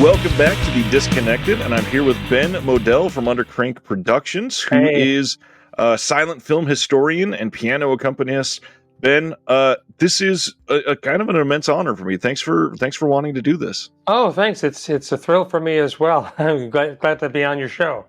Welcome back to The Disconnected, and I'm here with Ben Modell from Undercrank Productions, who is a silent film historian and piano accompanist. Ben, this is a kind of an immense honor for me. Thanks for wanting to do this. Oh, thanks. It's a thrill for me as well. I'm glad to be on your show.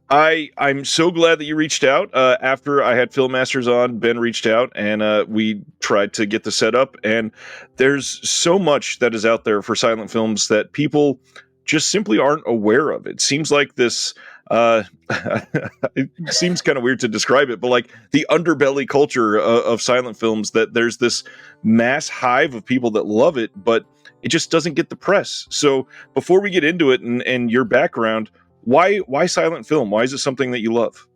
I'm so glad that you reached out. After I had Film Masters on, Ben reached out and we tried to get the setup. And there's so much that is out there for silent films that people just simply aren't aware of. It seems like this. It seems kind of weird to describe it, but like the underbelly culture of silent films, that there's this mass hive of people that love it, but it just doesn't get the press. So before we get into it and your background, why silent film? Why is it something that you love?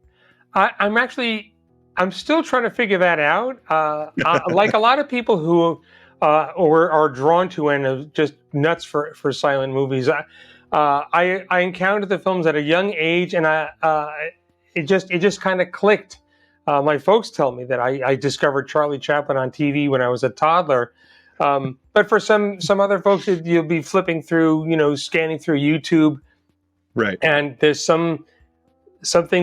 I'm still trying to figure that out. Like a lot of people who are drawn to and are just nuts for silent movies. I encountered the films at a young age, and it just kind of clicked. My folks tell me that I discovered Charlie Chaplin on TV when I was a toddler. But for some other folks, you'll be flipping through, scanning through YouTube. Right. And there's something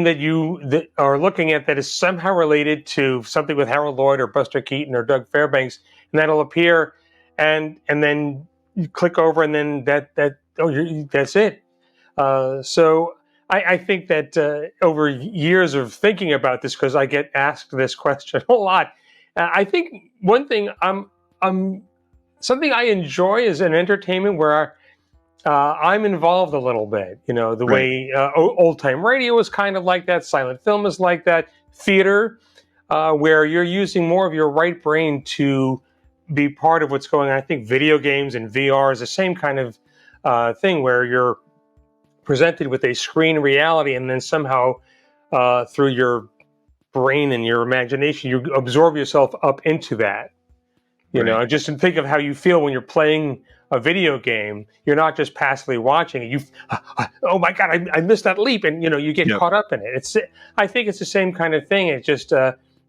that are looking at that is somehow related to something with Harold Lloyd or Buster Keaton or Doug Fairbanks, and that'll appear, and then you click over, and then that's it. So I think that over years of thinking about this, because I get asked this question a lot, I think one thing something I enjoy is an entertainment where I'm involved a little bit, the way old time radio is kind of like that. Silent film is like that. Theater, where you're using more of your right brain to be part of what's going on. I think video games and VR is the same kind of thing, where you're presented with a screen reality, and then somehow through your brain and your imagination, you absorb yourself up into that. Just to think of how you feel when you're playing a video game. You're not just passively watching it. Oh my God, I missed that leap, and you get caught up in it. I think it's the same kind of thing. It just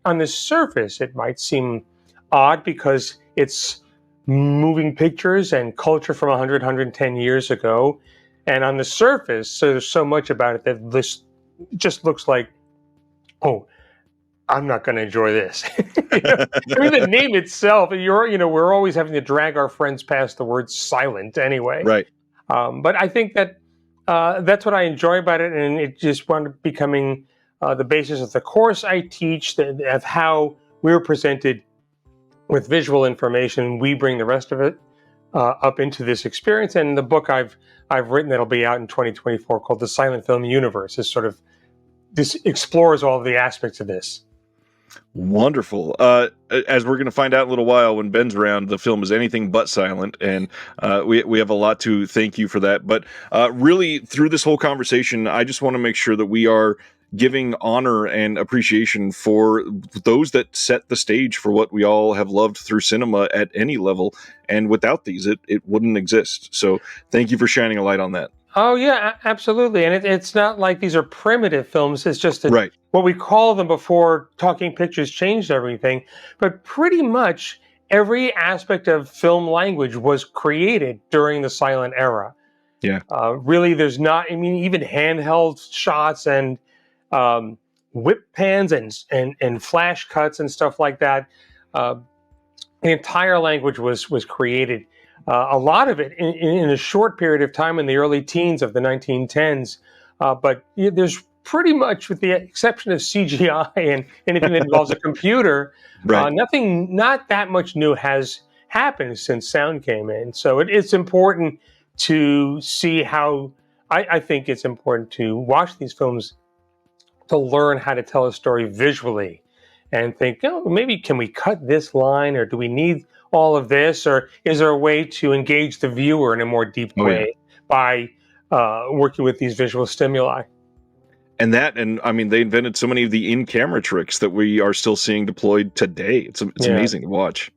on the surface it might seem odd because it's moving pictures and culture from 100, 110 years ago, and on the surface, so there's so much about it that this just looks like, oh, I'm not going to enjoy this. I mean, the name itself, we're always having to drag our friends past the word silent anyway. Right. But I think that that's what I enjoy about it, and it just wound up becoming the basis of the course I teach, of how we're presented with visual information. We bring the rest of it up into this experience, and the book I've written that'll be out in 2024 called The Silent Film Universe this explores all of the aspects of this. Wonderful. As we're going to find out in a little while when Ben's around, the film is anything but silent, and we have a lot to thank you for that. But really, through this whole conversation, I just want to make sure that we are giving honor and appreciation for those that set the stage for what we all have loved through cinema at any level. And without these, it wouldn't exist. So thank you for shining a light on that. Oh, yeah, absolutely. And it's not like these are primitive films. It's just that what we call them before Talking Pictures changed everything. But pretty much every aspect of film language was created during the silent era. Yeah. Really, there's not, even handheld shots and whip pans and flash cuts and stuff like that. The entire language was created. A lot of it in a short period of time in the early teens of the 1910s. But there's pretty much, with the exception of CGI and anything that involves a computer, not that much new has happened since sound came in. So it's important to see how, I think it's important to watch these films to learn how to tell a story visually and think, maybe can we cut this line, or do we need all of this, or is there a way to engage the viewer in a more deep way by working with these visual stimuli? And they invented so many of the in-camera tricks that we are still seeing deployed today. It's amazing to watch.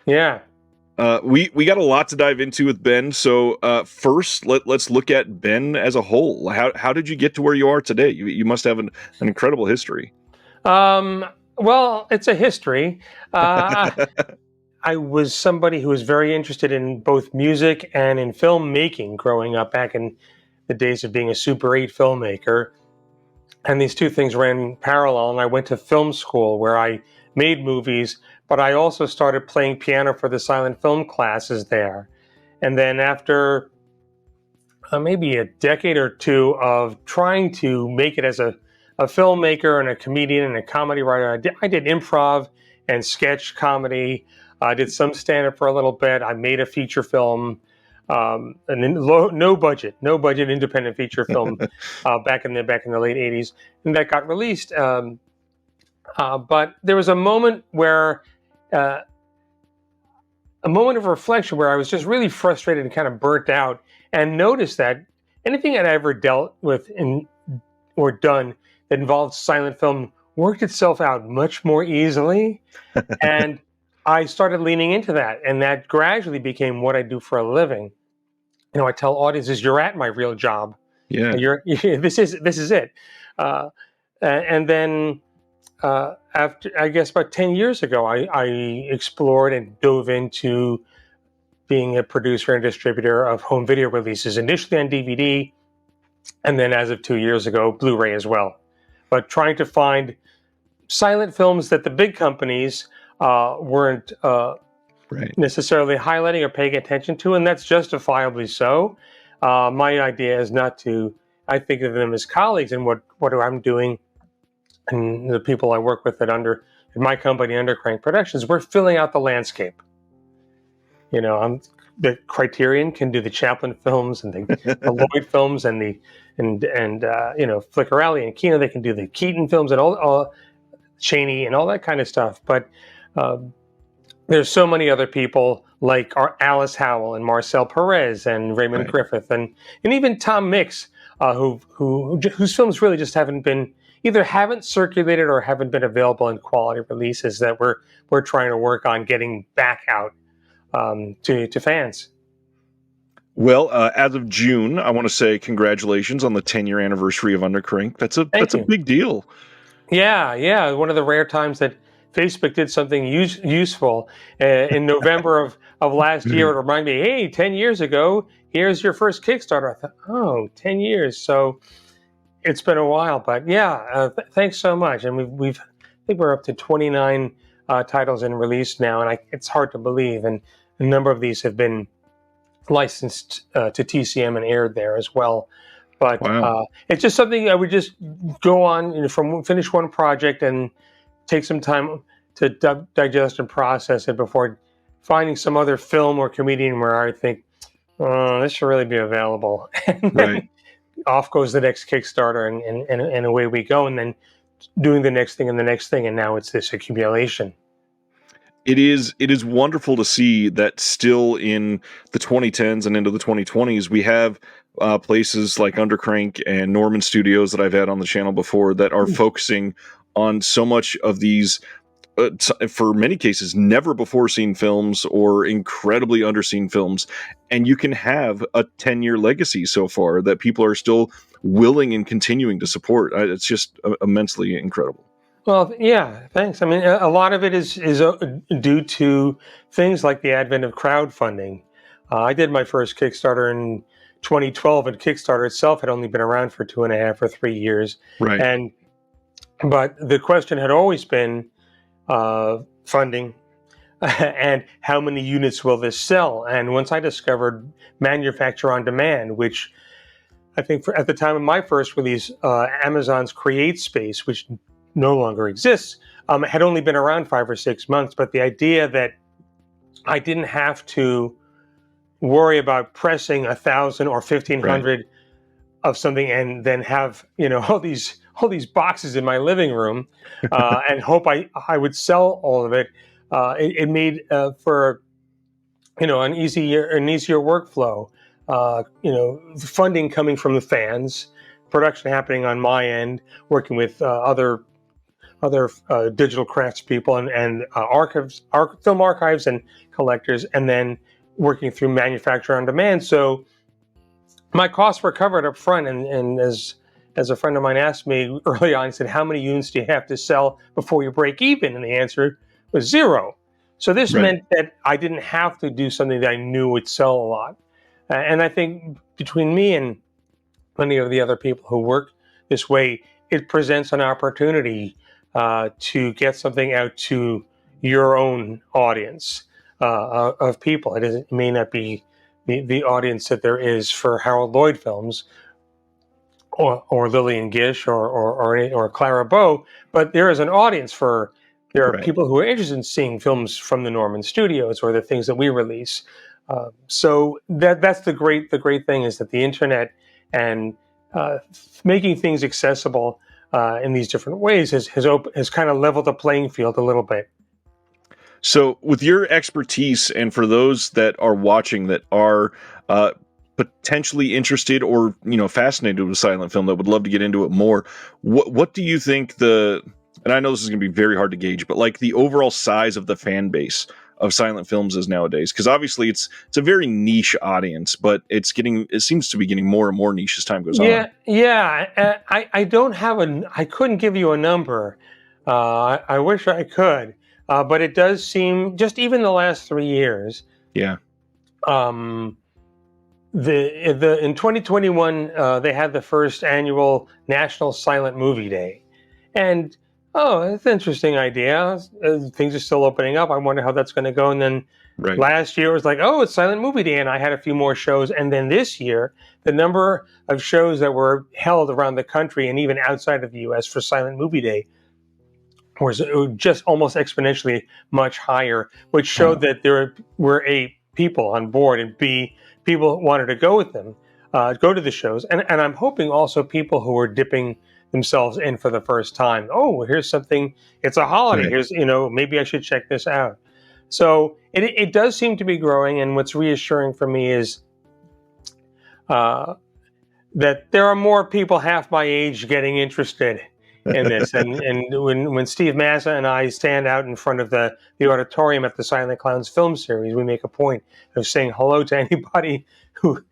Yeah. We got a lot to dive into with Ben. So first, let's look at Ben as a whole. How did you get to where you are today? You must have an incredible history. Well, it's a history. I was somebody who was very interested in both music and in filmmaking growing up back in the days of being a Super 8 filmmaker. And these two things ran parallel. And I went to film school where I made movies, but I also started playing piano for the silent film classes there. And then after maybe a decade or two of trying to make it as a filmmaker and a comedian and a comedy writer, I did improv and sketch comedy. I did some stand-up for a little bit. I made a feature film, no budget independent feature film back in the late '80s, and that got released. But there was a moment where, a moment of reflection where I was just really frustrated and kind of burnt out, and noticed that anything I'd ever dealt with or done that involved silent film worked itself out much more easily. And I started leaning into that, and that gradually became what I do for a living. I tell audiences, "You're at my real job. Yeah. This is it." And then after, I guess, about 10 years ago, I explored and dove into being a producer and distributor of home video releases, initially on DVD, and then as of 2 years ago, Blu-ray as well. But trying to find silent films that the big companies weren't Right. necessarily highlighting or paying attention to, and that's justifiably so. My idea is not to, I think of them as colleagues, and what I'm doing, and the people I work with in my company, Undercrank Productions, we're filling out the landscape. The Criterion can do the Chaplin films and the Lloyd films and Flicker Alley and Kino. They can do the Keaton films and all Chaney and all that kind of stuff. But there's so many other people like Alice Howell and Marcel Perez and Raymond Griffith and even Tom Mix, whose films really just haven't circulated or haven't been available in quality releases that we're trying to work on getting back out to fans. Well, as of June, I want to say congratulations on the 10-year anniversary of Undercrank. That's a big deal. Yeah. One of the rare times that Facebook did something useful. In November of last year, it reminded me, hey, 10 years ago, here's your first Kickstarter. I thought, oh, 10 years. So it's been a while, but yeah, thanks so much. And I think we're up to 29 titles in release now, and it's hard to believe. And a number of these have been licensed to TCM and aired there as well. But wow. It's just something I would just go on, finish one project and take some time to digest and process it before finding some other film or comedian where I think, this should really be available. And then off goes the next Kickstarter, and away we go, and then doing the next thing and the next thing, and now it's this accumulation. It is wonderful to see that still in the 2010s and into the 2020s, we have places like Undercrank and Norman Studios that I've had on the channel before that are focusing on so much of these, for many cases, never before seen films or incredibly underseen films. And you can have a 10-year legacy so far that people are still willing and continuing to support. It's just immensely incredible. Well, yeah, thanks. I mean, a lot of it is due to things like the advent of crowdfunding. I did my first Kickstarter in 2012, and Kickstarter itself had only been around for 2.5 or 3 years. Right. But the question had always been funding and how many units will this sell? And once I discovered manufacture on demand, which I think at the time of my first release, Amazon's Create space, which no longer exists, had only been around 5 or 6 months. But the idea that I didn't have to worry about pressing 1,000 or 1,500 of something and then have all these boxes in my living room and hope I would sell all of it. It made for an easier workflow. Funding coming from the fans, production happening on my end, working with other digital craftspeople and film archives and collectors, and then working through manufacture on demand. So my costs were covered up front, and as a friend of mine asked me early on, he said, how many units do you have to sell before you break even? And the answer was 0. So this Right. meant that I didn't have to do something that I knew would sell a lot. And I think between me and many of the other people who work this way, it presents an opportunity to get something out to your own audience of people. It may not be the audience that there is for Harold Lloyd films, or Lillian Gish, or Clara Bow, but there is an audience for. There are Right. people who are interested in seeing films from the Norman Studios or the things that we release. So that's the great thing is that the internet and uh, making things accessible in these different ways has kind of leveled the playing field a little bit. So, with your expertise, and for those that are watching that are uh, potentially interested or fascinated with silent film that would love to get into it more, what do you think the? And I know this is going to be very hard to gauge, but like the overall size of the fan base of silent films is nowadays, because obviously it's a very niche audience, but it seems to be getting more and more niche as time goes on. Yeah. I don't have I couldn't give you a number. I wish I could, but it does seem just even the last 3 years. Yeah. Um, the in 2021 they had the first annual National Silent Movie Day, and oh, it's an interesting idea. Things are still opening up. I wonder how that's going to go. And then Right. last year it was like, oh, it's Silent Movie Day, and I had a few more shows. And then this year, the number of shows that were held around the country and even outside of the U.S. for Silent Movie Day was just almost exponentially much higher, which showed Wow. that there were A, people on board, and B, people wanted to go with them, go to the shows. And I'm hoping also people who are dipping themselves in for the first time. Oh, here's something, it's a holiday. Right. Here's, maybe I should check this out. So it does seem to be growing. And what's reassuring for me is uh, that there are more people half my age getting interested in this. And when Steve Massa and I stand out in front of the auditorium at the Silent Clowns film series, we make a point of saying hello to anybody who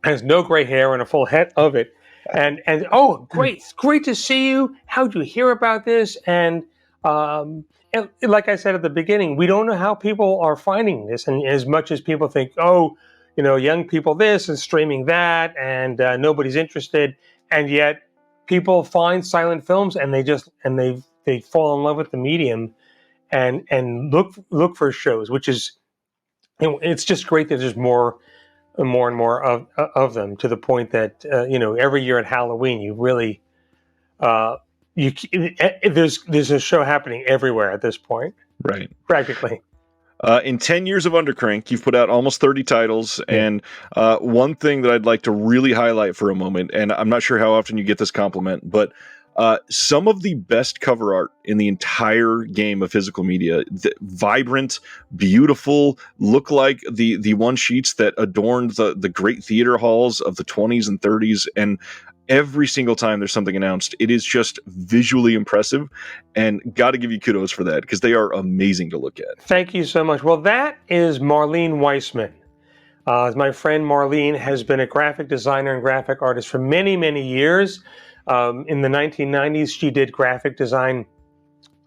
has no gray hair and a full head of it. And oh, great, great to see you. How'd you hear about this? And like I said at the beginning, we don't know how people are finding this. And as much as people think, oh, young people this and streaming that, and nobody's interested, and yet people find silent films and they fall in love with the medium and look for shows, which is, it's just great that there's more and more of them, to the point that every year at Halloween you really uh, you there's a show happening everywhere at this point, Right. practically. In 10 years of Undercrank, you've put out almost 30 titles. Yeah. And one thing that I'd like to really highlight for a moment, and I'm not sure how often you get this compliment, but some of the best cover art in the entire game of physical media, vibrant, beautiful, look like the one sheets that adorned the great theater halls of the 20s and 30s. And every single time there's something announced, it is just visually impressive, and got to give you kudos for that, because they are amazing to look at. Thank you so much. Well, that is Marlene Weissman. My friend Marlene has been a graphic designer and graphic artist for many, many years. In the 1990s, she did graphic design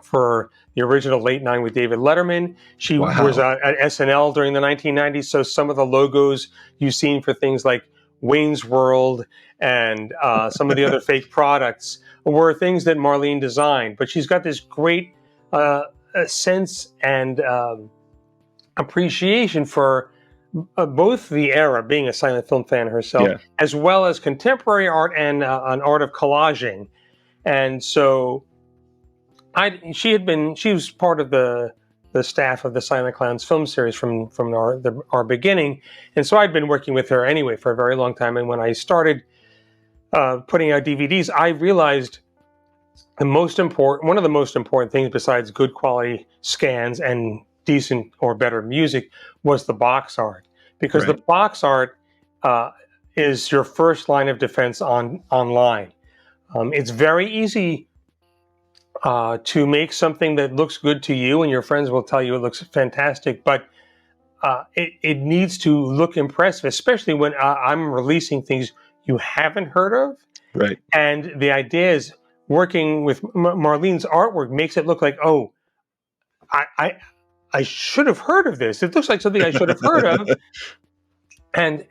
for the original Late Night with David Letterman. She was Wow. at SNL during the 1990s. So some of the logos you've seen for things like Wayne's World and some of the other fake products were things that Marlene designed. But she's got this great sense and appreciation for both the era, being a silent film fan herself, Yeah. as well as contemporary art and an art of collaging. And so she was part of the staff of the Silent Clowns film series from our beginning, and so I'd been working with her anyway for a very long time. And when I started putting out DVDs, I realized one of the most important things, besides good quality scans and decent or better music, was the box art, because the Right. box art is your first line of defense online. It's very easy to make something that looks good to you, and your friends will tell you it looks fantastic, but it needs to look impressive, especially when I'm releasing things you haven't heard of. Right. And the idea is, working with Marlene's artwork makes it look like, oh, I I should have heard of this. It looks like something I should have heard of. And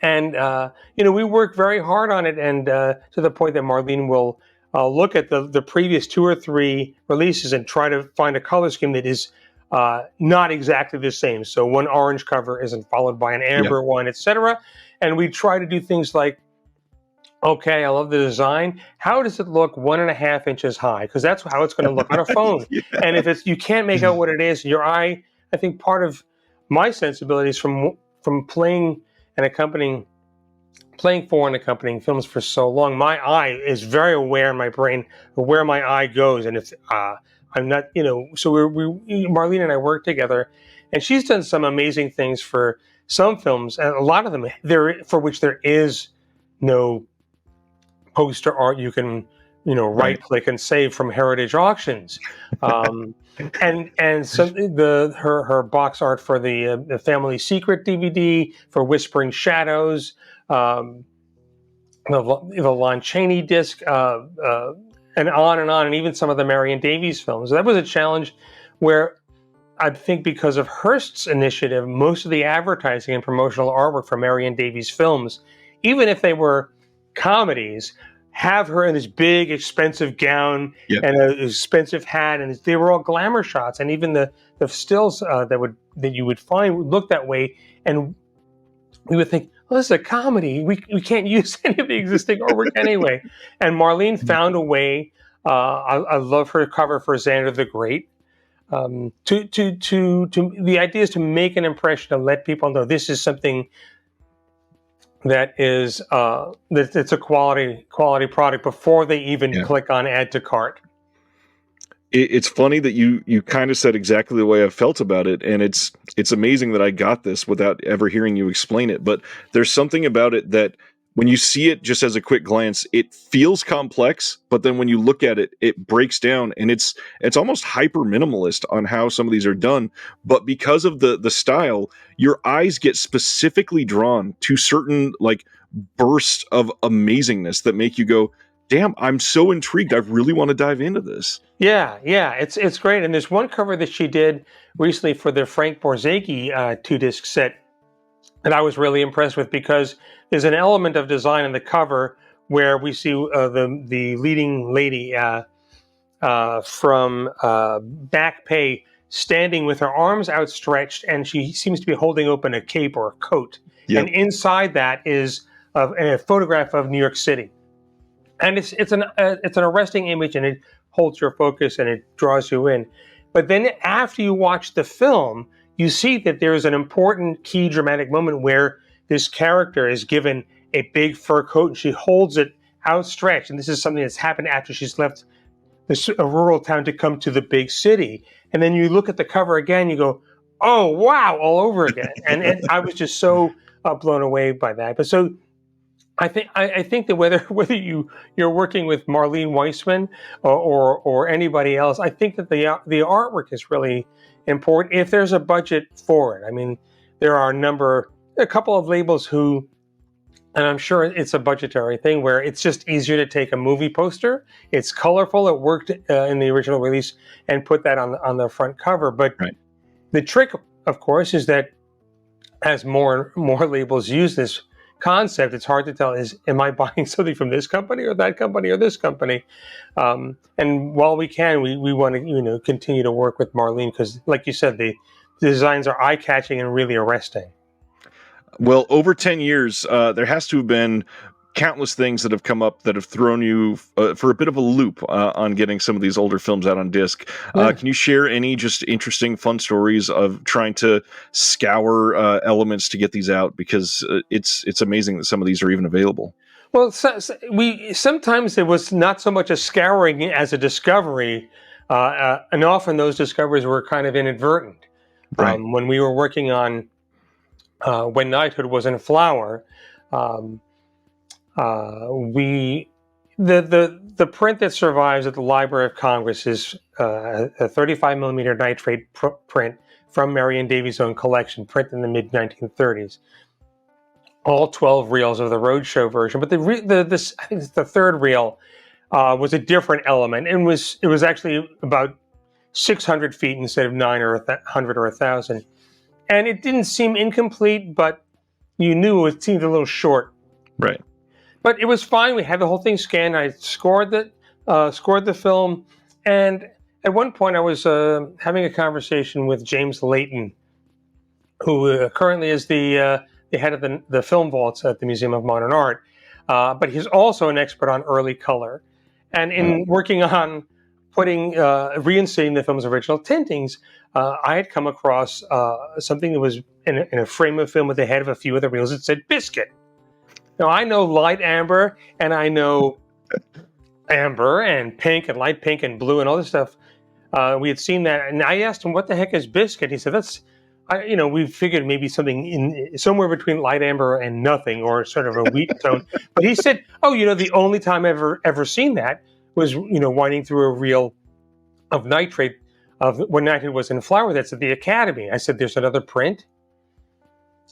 we work very hard on it, and to the point that Marlene will look at the previous 2 or 3 releases and try to find a color scheme that is not exactly the same. So one orange cover isn't followed by an Yeah. amber one, etc. And we try to do things like, okay, I love the design. How does it look 1.5 inches high? Because that's how it's going to look on a phone. Yeah. And if you can't make out what it is, your eye. I think part of my sensibilities from playing for and accompanying films for so long, my eye is very aware in my brain of where my eye goes, and if I'm not, so Marlene and I work together, and she's done some amazing things for some films, and a lot of them for which there is no poster art you can right click and save from heritage auctions. And so her box art for the Family Secret DVD, for Whispering Shadows, the Lon Chaney disc, and on, and even some of the Marion Davies films. That was a challenge where I think because of Hearst's initiative, most of the advertising and promotional artwork for Marion Davies films, even if they were comedies, have her in this big, expensive gown and an expensive hat, and they were all glamour shots. And even the stills that you would find would look that way, and we would think, well, this is a comedy. We can't use any of the existing artwork anyway. And Marlene found a way. I love her cover for Xander the Great. The idea is to make an impression, to let people know this is something that is that it's a quality product before they even click on add to cart. It's funny that you kind of said exactly the way I felt about it, and it's amazing that I got this without ever hearing you explain it. But there's something about it that when you see it just as a quick glance, it feels complex, but then when you look at it, it breaks down, and it's almost hyper minimalist on how some of these are done. But because of the style, your eyes get specifically drawn to certain like bursts of amazingness that make you go, damn, I'm so intrigued. I really want to dive into this. Yeah, it's great. And there's one cover that she did recently for the Frank Borzage 2-disc set that I was really impressed with, because there's an element of design in the cover where we see the leading lady from Back Pay standing with her arms outstretched, and she seems to be holding open a cape or a coat. Yep. And inside that is a photograph of New York City. And it's an arresting image, and it holds your focus and it draws you in. But then after you watch the film, you see that there is an important key dramatic moment where this character is given a big fur coat and she holds it outstretched. And this is something that's happened after she's left a rural town to come to the big city. And then you look at the cover again, you go, oh, wow, all over again. and I was just so blown away by that. But so I think that whether you're working with Marlene Weissman or anybody else, I think that the artwork is really important if there's a budget for it. I mean, there are a couple of labels who, and I'm sure it's a budgetary thing, where it's just easier to take a movie poster. It's colorful. It worked in the original release, and put that on the front cover. But the trick, of course, is that as more labels use this concept, it's hard to tell, am I buying something from this company or that company or this company? And while we can, we want to continue to work with Marlene, because like you said, the designs are eye-catching and really arresting. Well, over 10 years, there has to have been countless things that have come up that have thrown you for a bit of a loop on getting some of these older films out on disc. Can you share any just interesting, fun stories of trying to scour elements to get these out? Because it's amazing that some of these are even available. Well, sometimes it was not so much a scouring as a discovery, and often those discoveries were kind of inadvertent. Right. When we were working on When Knighthood Was in Flower, the print that survives at the Library of Congress is a 35 millimeter nitrate print from Marion Davies' own collection, printed in the mid 1930s. All 12 reels of the Roadshow version, but I think it's the third reel was a different element, and it was actually about 600 feet instead of 9 or 100 or 1,000. And it didn't seem incomplete, but you knew it seemed a little short. Right. But it was fine. We had the whole thing scanned. I scored the film, and at one point I was having a conversation with James Layton, who currently is the head of the film vaults at the Museum of Modern Art. But he's also an expert on early color. And in working on reinstating the film's original tintings, I had come across something that was in a frame of film with the head of a few of the reels. It said biscuit. Now, I know light amber, and I know amber and pink and light pink and blue and all this stuff. We had seen that, and I asked him, what the heck is biscuit? He said, we figured maybe something somewhere between light amber and nothing, or sort of a wheat tone. But he said, the only time I've ever seen that was, winding through a reel of nitrate of when nitrate was in flower that's at the Academy. I said, there's another print?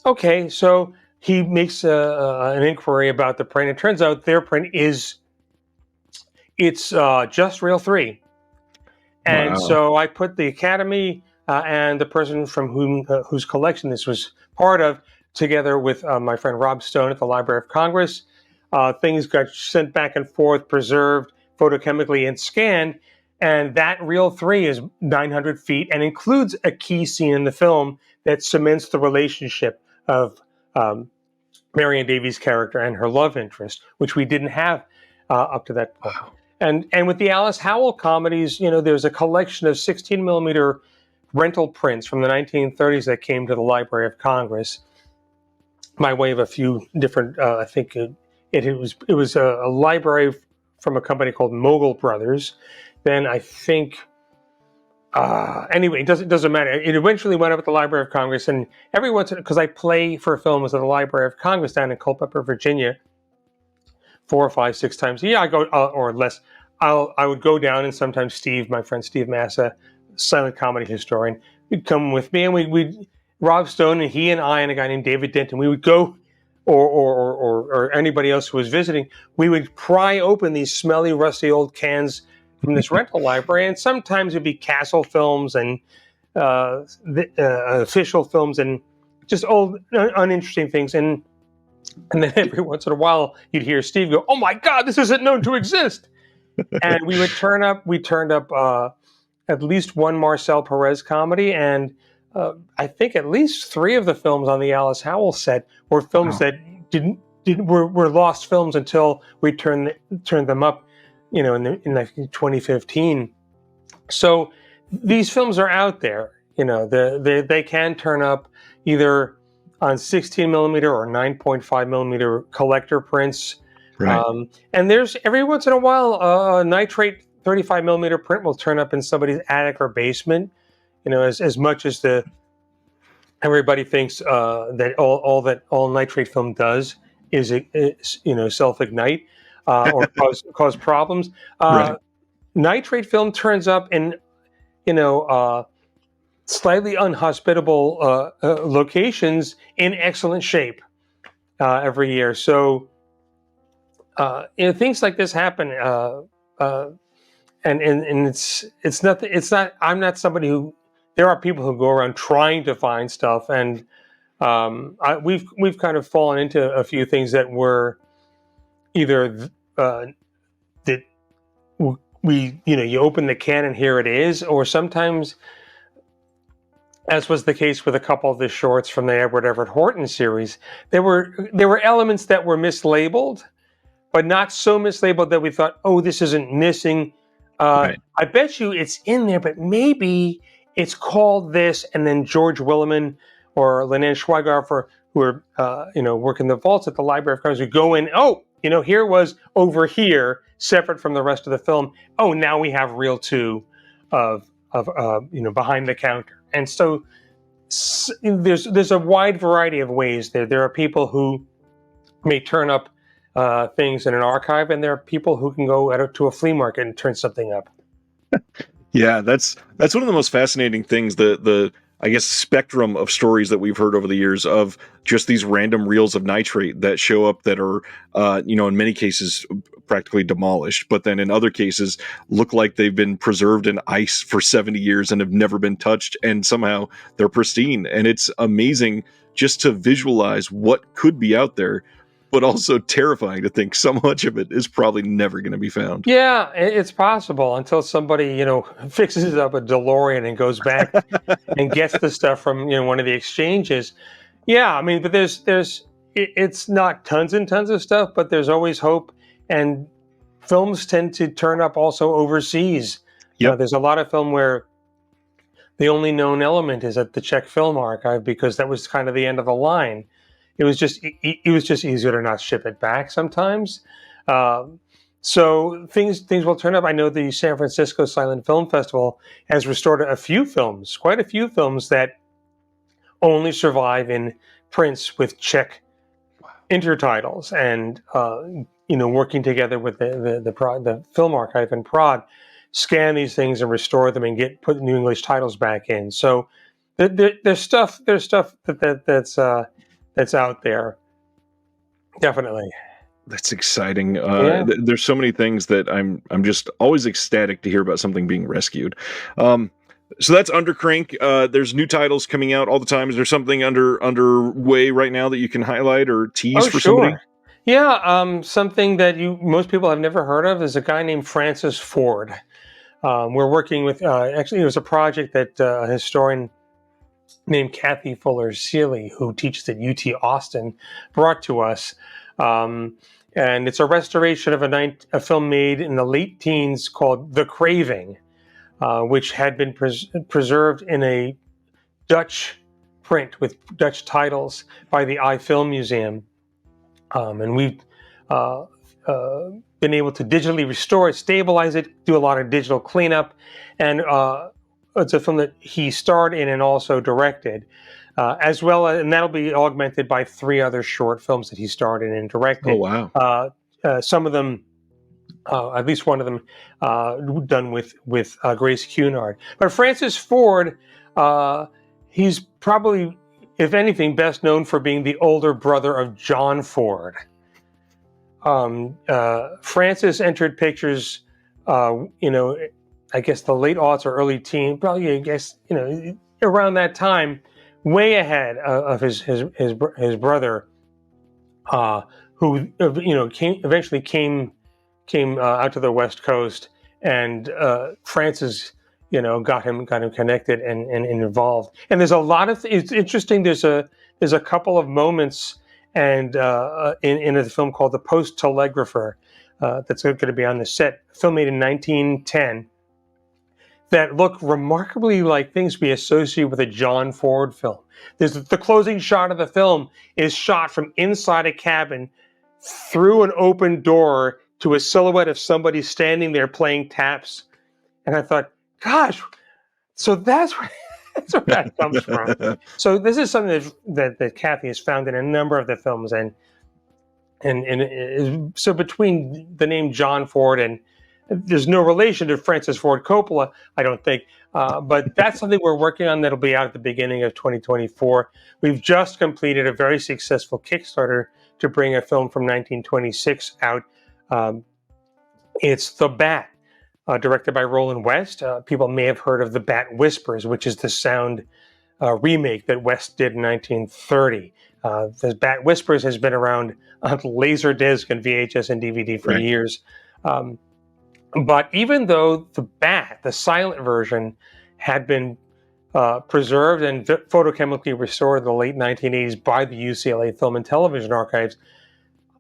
Okay, so he makes an inquiry about the print. It turns out their print it's just reel 3. And so I put the Academy and the person from whose collection this was part of, together with my friend Rob Stone at the Library of Congress. Things got sent back and forth, preserved photochemically and scanned. And that reel 3 is 900 feet and includes a key scene in the film that cements the relationship of Marion Davies' character and her love interest, which we didn't have up to that point. Wow. And with the Alice Howell comedies, there's a collection of 16 millimeter rental prints from the 1930s that came to the Library of Congress by way of a few different, I think it was a library from a company called Mogul Brothers. Then I think, anyway, it doesn't matter. It eventually went up at the Library of Congress, and every once in because I play for films at the Library of Congress down in Culpeper, Virginia, 4 or 5, 6 times a year. I go or less. I would go down, and sometimes Steve, my friend Steve Massa, silent comedy historian, would come with me, and we'd Rob Stone and he and I and a guy named David Denton. We would go, or anybody else who was visiting. We would pry open these smelly, rusty old cans from this rental library, and sometimes it'd be Castle films and official films and just old, uninteresting things. And then every once in a while, you'd hear Steve go, "Oh my God, this isn't known to exist!" And we would turn up. We turned up at least one Marcel Perez comedy, and I think at least 3 of the films on the Alice Howell set were films that were lost films until we turned them up, in 2015. So these films are out there. They can turn up either on 16 millimeter or 9.5 millimeter collector prints. Right. And there's every once in a while a nitrate 35 millimeter print will turn up in somebody's attic or basement. As much as everybody thinks that all nitrate film does is self-ignite or cause problems. Right. Nitrate film turns up in slightly unhospitable locations in excellent shape every year. So things like this happen, and it's not. I'm not somebody who. There are people who go around trying to find stuff, and we've kind of fallen into a few things that were either that you open the can and here it is, or sometimes, as was the case with a couple of the shorts from the Edward Everett Horton series, there were elements that were mislabeled, but not so mislabeled that we thought, oh, this isn't missing. Right. I bet you it's in there, but maybe it's called this. And then George Williman or Lenan Schweighofer, who are working the vaults at the Library of Congress, would go in. Oh, here it was over here, separate from the rest of the film. Oh, now we have reel 2 of behind the counter. And so there's a wide variety of ways there. There are people who may turn up things in an archive, and there are people who can go to a flea market and turn something up. Yeah, that's one of the most fascinating things. The I guess, spectrum of stories that we've heard over the years of just these random reels of nitrate that show up that are, in many cases practically demolished, but then in other cases look like they've been preserved in ice for 70 years and have never been touched, and somehow they're pristine. And it's amazing just to visualize what could be out there, but also terrifying to think so much of it is probably never going to be found. Yeah, it's possible until somebody, fixes up a DeLorean and goes back and gets the stuff from, one of the exchanges. Yeah, I mean, but it's not tons and tons of stuff, but there's always hope. And films tend to turn up also overseas. Yep. There's a lot of film where the only known element is at the Czech Film Archive because that was kind of the end of the line. It was just easier to not ship it back sometimes. So things will turn up. I know the San Francisco Silent Film Festival has restored quite a few films that only survive in prints with Czech intertitles, and working together with the film archive in Prague, scan these things and restore them and put new English titles back in. So there's stuff that's out there, definitely. That's exciting. Yeah. There's so many things that I'm just always ecstatic to hear about something being rescued. So that's Undercrank. There's new titles coming out all the time. Is there something underway right now that you can highlight or tease for somebody? Yeah, something that most people have never heard of is a guy named Francis Ford. We're working with, actually, it was a project that a historian named Kathy Fuller Seeley, who teaches at UT Austin, brought to us. And it's a restoration of a film made in the late teens called The Craving, which had been preserved in a Dutch print with Dutch titles by the Eye Film Museum. And we've been able to digitally restore it, stabilize it, do a lot of digital cleanup. And it's a film that he starred in and also directed. As well, and that'll be augmented by 3 other short films that he starred in and directed. Oh, wow. Some of them, at least one of them, done with Grace Cunard. But Francis Ford, he's probably, if anything, best known for being the older brother of John Ford. Francis entered pictures, I guess the late aughts or early teen, probably, I guess, around that time, way ahead of his brother, who eventually came out to the West Coast, and Francis got him connected and involved. And there's a lot of it's interesting. There's a couple of moments and in a film called The Post Telegrapher that's going to be on the set, film made in 1910. That look remarkably like things we associate with a John Ford film. There's the closing shot of the film is shot from inside a cabin through an open door to a silhouette of somebody standing there playing taps. And I thought, gosh, so that's where that comes from. So this is something that Kathy has found in a number of the films, and so between the name John Ford and there's no relation to Francis Ford Coppola, I don't think, but that's something we're working on that'll be out at the beginning of 2024. We've just completed a very successful Kickstarter to bring a film from 1926 out. It's The Bat, directed by Roland West. People may have heard of The Bat Whispers, which is the sound remake that West did in 1930. The Bat Whispers has been around on Laserdisc and VHS and DVD for years. But even though The Bat, the silent version, had been preserved and photochemically restored in the late 1980s by the UCLA Film and Television Archives,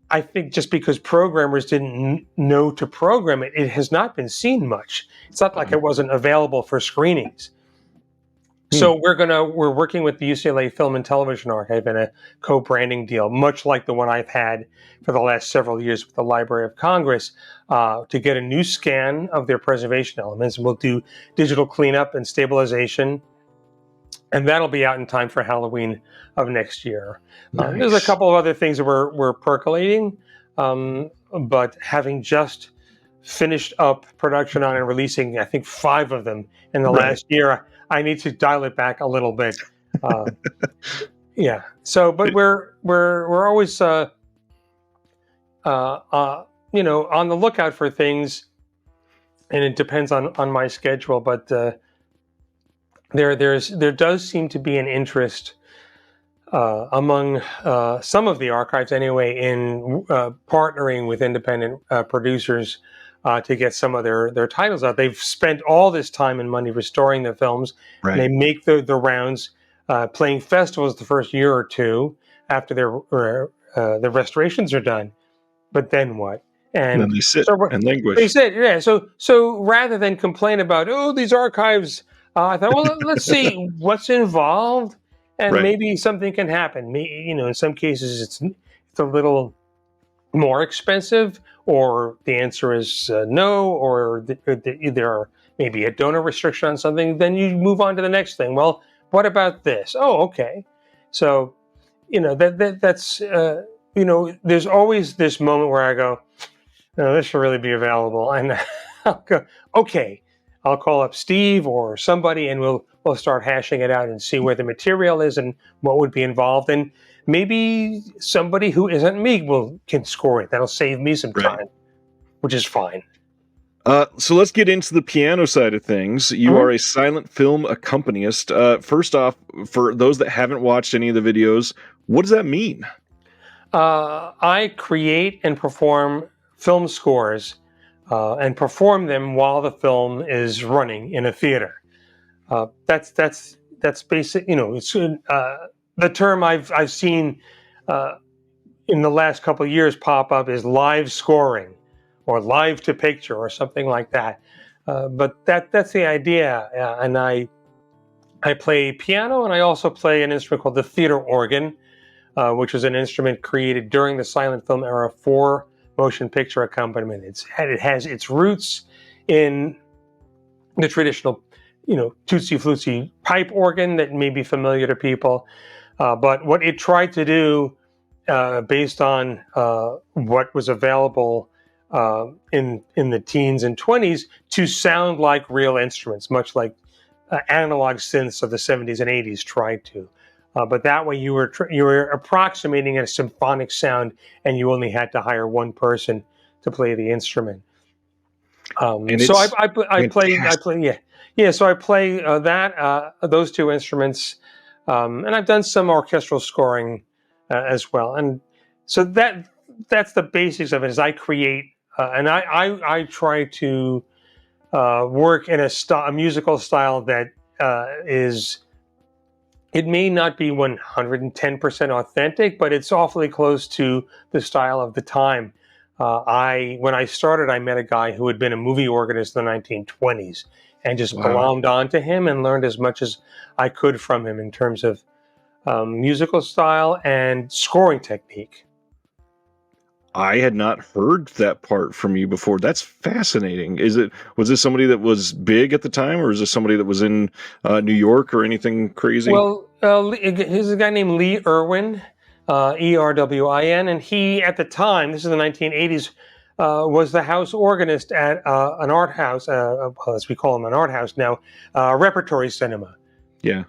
I think just because programmers didn't know to program it, it has not been seen much. It's not like it wasn't available for screenings. So we're working with the UCLA Film and Television Archive in a co-branding deal, much like the one I've had for the last several years with the Library of Congress, to get a new scan of their preservation elements. And we'll do digital cleanup and stabilization, and that'll be out in time for Halloween of next year. Nice. There's a couple of other things that we're percolating, but having just finished up production on and releasing, I think, 5 of them in the Right. last year. I need to dial it back a little bit. Yeah. So, but we're always on the lookout for things, and it depends on my schedule. But there does seem to be an interest among some of the archives, anyway, in partnering with independent producers to get some of their titles out. They've spent all this time and money restoring the films, and they Right. make the rounds, playing festivals the first year or two after the restorations are done. But then what? And then And they sit so and they languish. said, yeah. So rather than complain about, oh, these archives, I thought, well, let's see what's involved, and Right. maybe something can happen. In some cases, it's a little more expensive, or the answer is no, or there are maybe a donor restriction on something. Then you move on to the next thing. Well, what about this? Oh, okay. So that's there's always this moment where I go, no, this should really be available, and I'll go, okay, I'll call up Steve or somebody, and we'll start hashing it out and see where the material is and what would be involved, and maybe somebody who isn't me can score it. That'll save me some Right. time, which is fine. So let's get into the piano side of things. You are Mhm. a silent film accompanist. First off, for those that haven't watched any of the videos, what does that mean? I create and perform film scores, and perform them while the film is running in a theater. That's basic. It's the term I've seen uh, in the last couple of years pop up is live scoring, or live to picture, or something like that. But that's the idea, and I play piano, and I also play an instrument called the theater organ, which was an instrument created during the silent film era for motion picture accompaniment. It has its roots in the traditional, tootsie flutesy pipe organ that may be familiar to people. But what it tried to do, based on what was available in the teens and 20s, to sound like real instruments, much like analog synths of the 70s and 80s tried to. But that way, you were approximating a symphonic sound, and you only had to hire one person to play the instrument. And So it's I fantastic. play, yeah, yeah. So I play those 2 instruments, and I've done some orchestral scoring as well. And so that's the basics of it. Is I create, and I try to work in a musical style that is. It may not be 110% authentic, but it's awfully close to the style of the time. When I started, I met a guy who had been a movie organist in the 1920s, and just Wow. glommed onto him and learned as much as I could from him in terms of musical style and scoring technique. I had not heard that part from you before. That's fascinating. Was this somebody that was big at the time, or is this somebody that was in New York or anything crazy? Well, here's a guy named Lee Irwin, Erwin, and he, at the time, this is the 1980s, was the house organist at an art house, well, as we call them, an art house now, repertory cinema, Yeah.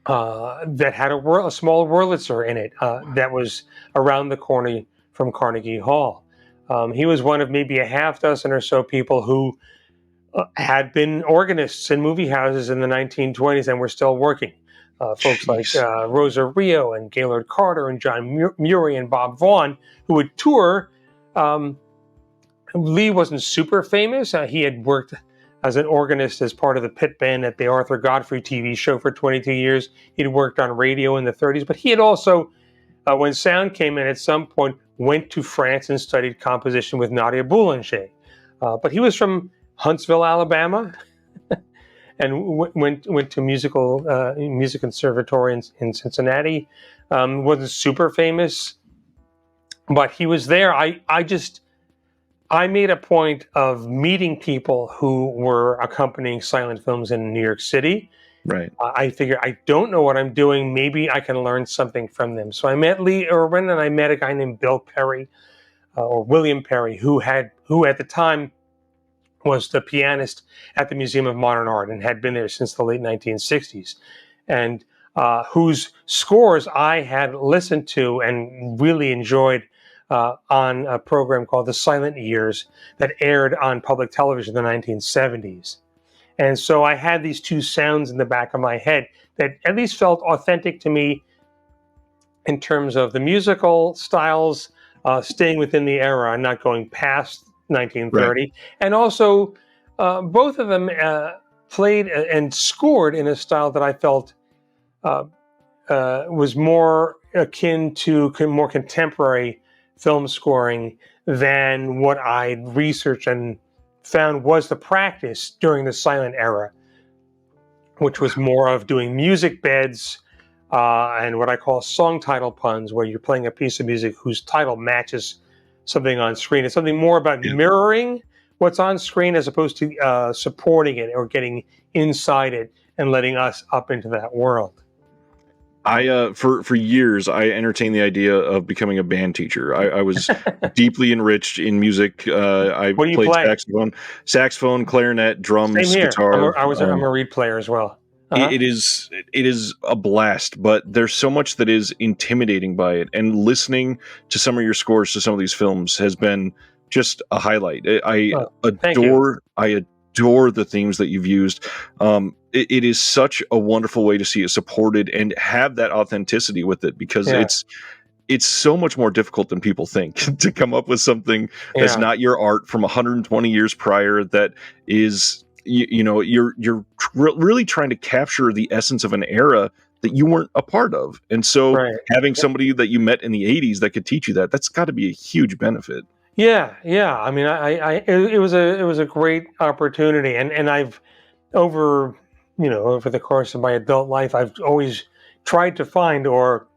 that had a small Wurlitzer in it, that was around the corner from Carnegie Hall. He was one of maybe a half dozen or so people who had been organists in movie houses in the 1920s and were still working. Folks like Jeez. Rosa Rio and Gaylord Carter and John Murray and Bob Vaughn, who would tour. Um, Lee wasn't super famous. He had worked as an organist as part of the pit band at the Arthur Godfrey TV show for 22 years. He'd worked on radio in the 30s, but he had also, when sound came in at some point, went to France and studied composition with Nadia Boulanger. But he was from Huntsville, Alabama, and went to music conservatory in Cincinnati. Wasn't super famous, but he was there. I made a point of meeting people who were accompanying silent films in New York City. Right. I figured, I don't know what I'm doing. Maybe I can learn something from them. So I met Lee Irwin, and I met a guy named Bill Perry, or William Perry, who at the time was the pianist at the Museum of Modern Art and had been there since the late 1960s, and whose scores I had listened to and really enjoyed on a program called The Silent Years that aired on public television in the 1970s. And so I had these two sounds in the back of my head that at least felt authentic to me in terms of the musical styles, staying within the era and not going past Right. 1930. And also, both of them played and scored in a style that I felt uh, was more akin to more contemporary film scoring than what I researched and found was the practice during the silent era, which was more of doing music beds and what I call song title puns, where you're playing a piece of music whose title matches something on screen. It's something more about Yeah. mirroring what's on screen as opposed to supporting it or getting inside it and letting us up into that world. I for years I entertained the idea of becoming a band teacher. I was deeply enriched in music. I What do you played play? saxophone, clarinet, Same drums, here. guitar. I'm a reed player as well. Uh-huh. It is a blast, but there's so much that is intimidating by it. And listening to some of your scores to some of these films has been just a highlight. Oh, thank you. I adore the themes that you've used. It is such a wonderful way to see it supported and have that authenticity with it, because Yeah, it's so much more difficult than people think to come up with something that's yeah, not your art from 120 years prior, that is, you're really trying to capture the essence of an era that you weren't a part of. And so right. having somebody that you met in the 80s that could teach you that's got to be a huge benefit. Yeah, yeah. I mean, it was a great opportunity, and I've over over the course of my adult life, I've always tried to find, or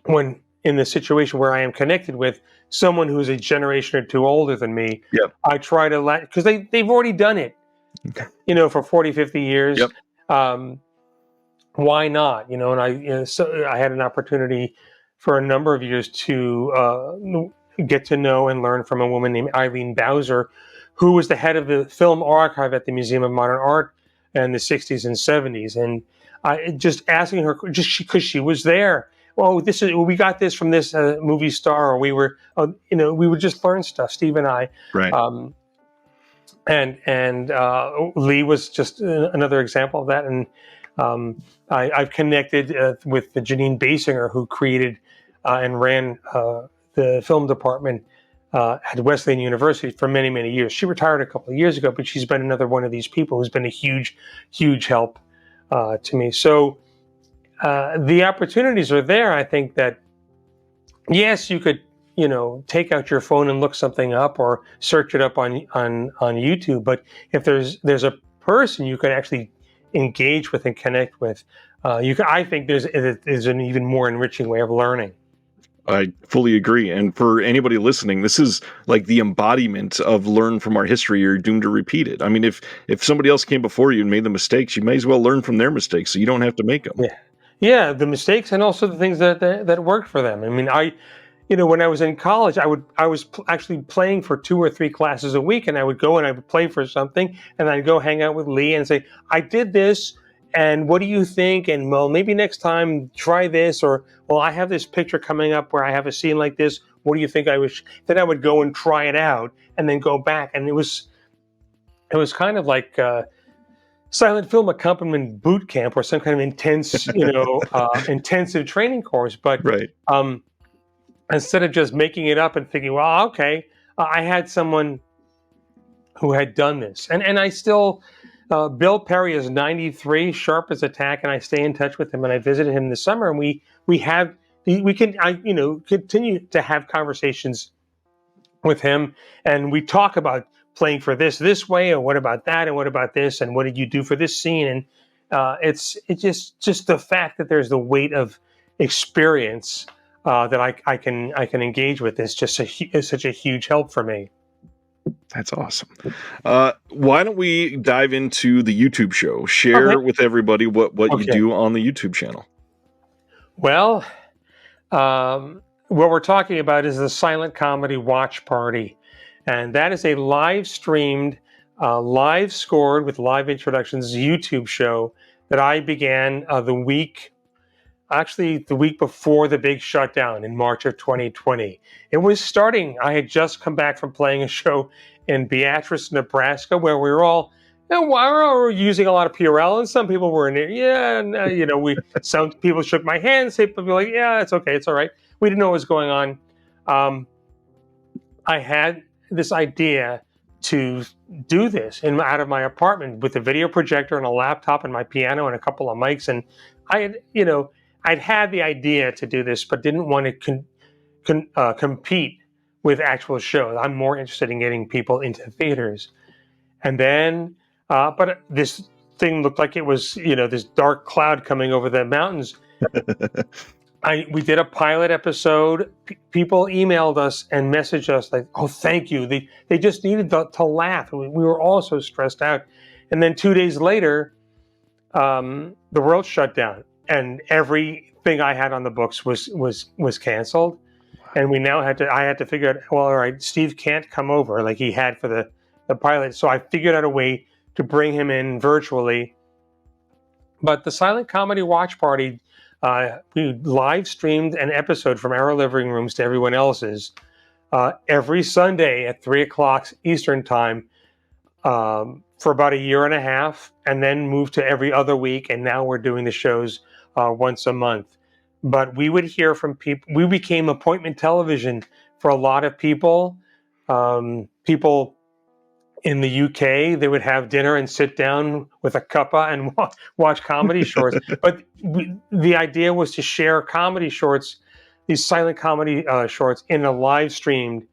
when in the situation where I am connected with someone who's a generation or two older than me, Yep. I try to let because they've already done it, for 40, 50 years. Yep. Um, why not? And so I had an opportunity for a number of years to get to know and learn from a woman named Eileen Bowser, who was the head of the film archive at the Museum of Modern Art in the 60s and 70s. And I just asking her, just because she was there. Oh, we got this from this movie star, or we would just learn stuff. Steve and I, Right. um, and Lee was just another example of that. And I've connected with the Janine Basinger, who created and ran the film department at Wesleyan University for many, many years. She retired a couple of years ago, but she's been another one of these people who's been a huge, huge help to me. So the opportunities are there. I think that, yes, you could, take out your phone and look something up or search it up on YouTube. But if there's a person you can actually engage with and connect with, I think there's an even more enriching way of learning. I fully agree. And for anybody listening, this is like the embodiment of learn from our history, you're doomed to repeat it. I mean, if somebody else came before you and made the mistakes, you may as well learn from their mistakes so you don't have to make them. Yeah, yeah, the mistakes and also the things that worked for them. I mean, when I was in college, I was actually playing for 2 or 3 classes a week, and I would go and I would play for something, and I'd go hang out with Lee and say, I did this, and what do you think? And well, maybe next time try this, or well, I have this picture coming up where I have a scene like this. What do you think I wish? Then I would go and try it out, and then go back, and it was kind of like silent film accompaniment boot camp or some kind of intense, intensive training course. But Right. instead of just making it up and thinking, well, okay, I had someone who had done this, and I still. Bill Perry is 93, sharp as a tack, and I stay in touch with him. And I visited him this summer, and we can continue to have conversations with him, and we talk about playing for this way, or what about that, and what about this, and what did you do for this scene? And it's just the fact that there's the weight of experience that I can engage with is just is such a huge help for me. That's awesome. Why don't we dive into the YouTube show? Okay. Share with everybody what you Okay. do on the YouTube channel. Well, what we're talking about is the Silent Comedy Watch Party, and that is a live streamed Live Scored with Live Introductions YouTube show that I began the week before the big shutdown in March of 2020. It was starting. I had just come back from playing a show in Beatrice, Nebraska, where we were all, we were using a lot of PRL, and some people were in it. Yeah, and, some people shook my hand, some people were like, yeah, it's okay, it's all right. We didn't know what was going on. I had this idea to do this out of my apartment with a video projector and a laptop and my piano and a couple of mics, and I'd had the idea to do this, but didn't want to compete with actual shows. I'm more interested in getting people into theaters. And then, but this thing looked like it was, this dark cloud coming over the mountains. We did a pilot episode. People emailed us and messaged us like, "Oh, thank you." They just needed to laugh. We were all so stressed out. And then 2 days later, the world shut down, and everything I had on the books was canceled. And I had to figure out, well, all right, Steve can't come over like he had for the pilot. So I figured out a way to bring him in virtually. But the Silent Comedy Watch Party, we live streamed an episode from our living rooms to everyone else's every Sunday at 3:00 Eastern time for about a year and a half, and then moved to every other week. And now we're doing the shows once a month. But we would hear from people. We became appointment television for a lot of people. People in the UK, they would have dinner and sit down with a cuppa and watch comedy shorts. But the idea was to share comedy shorts, these silent comedy shorts, in a live streamed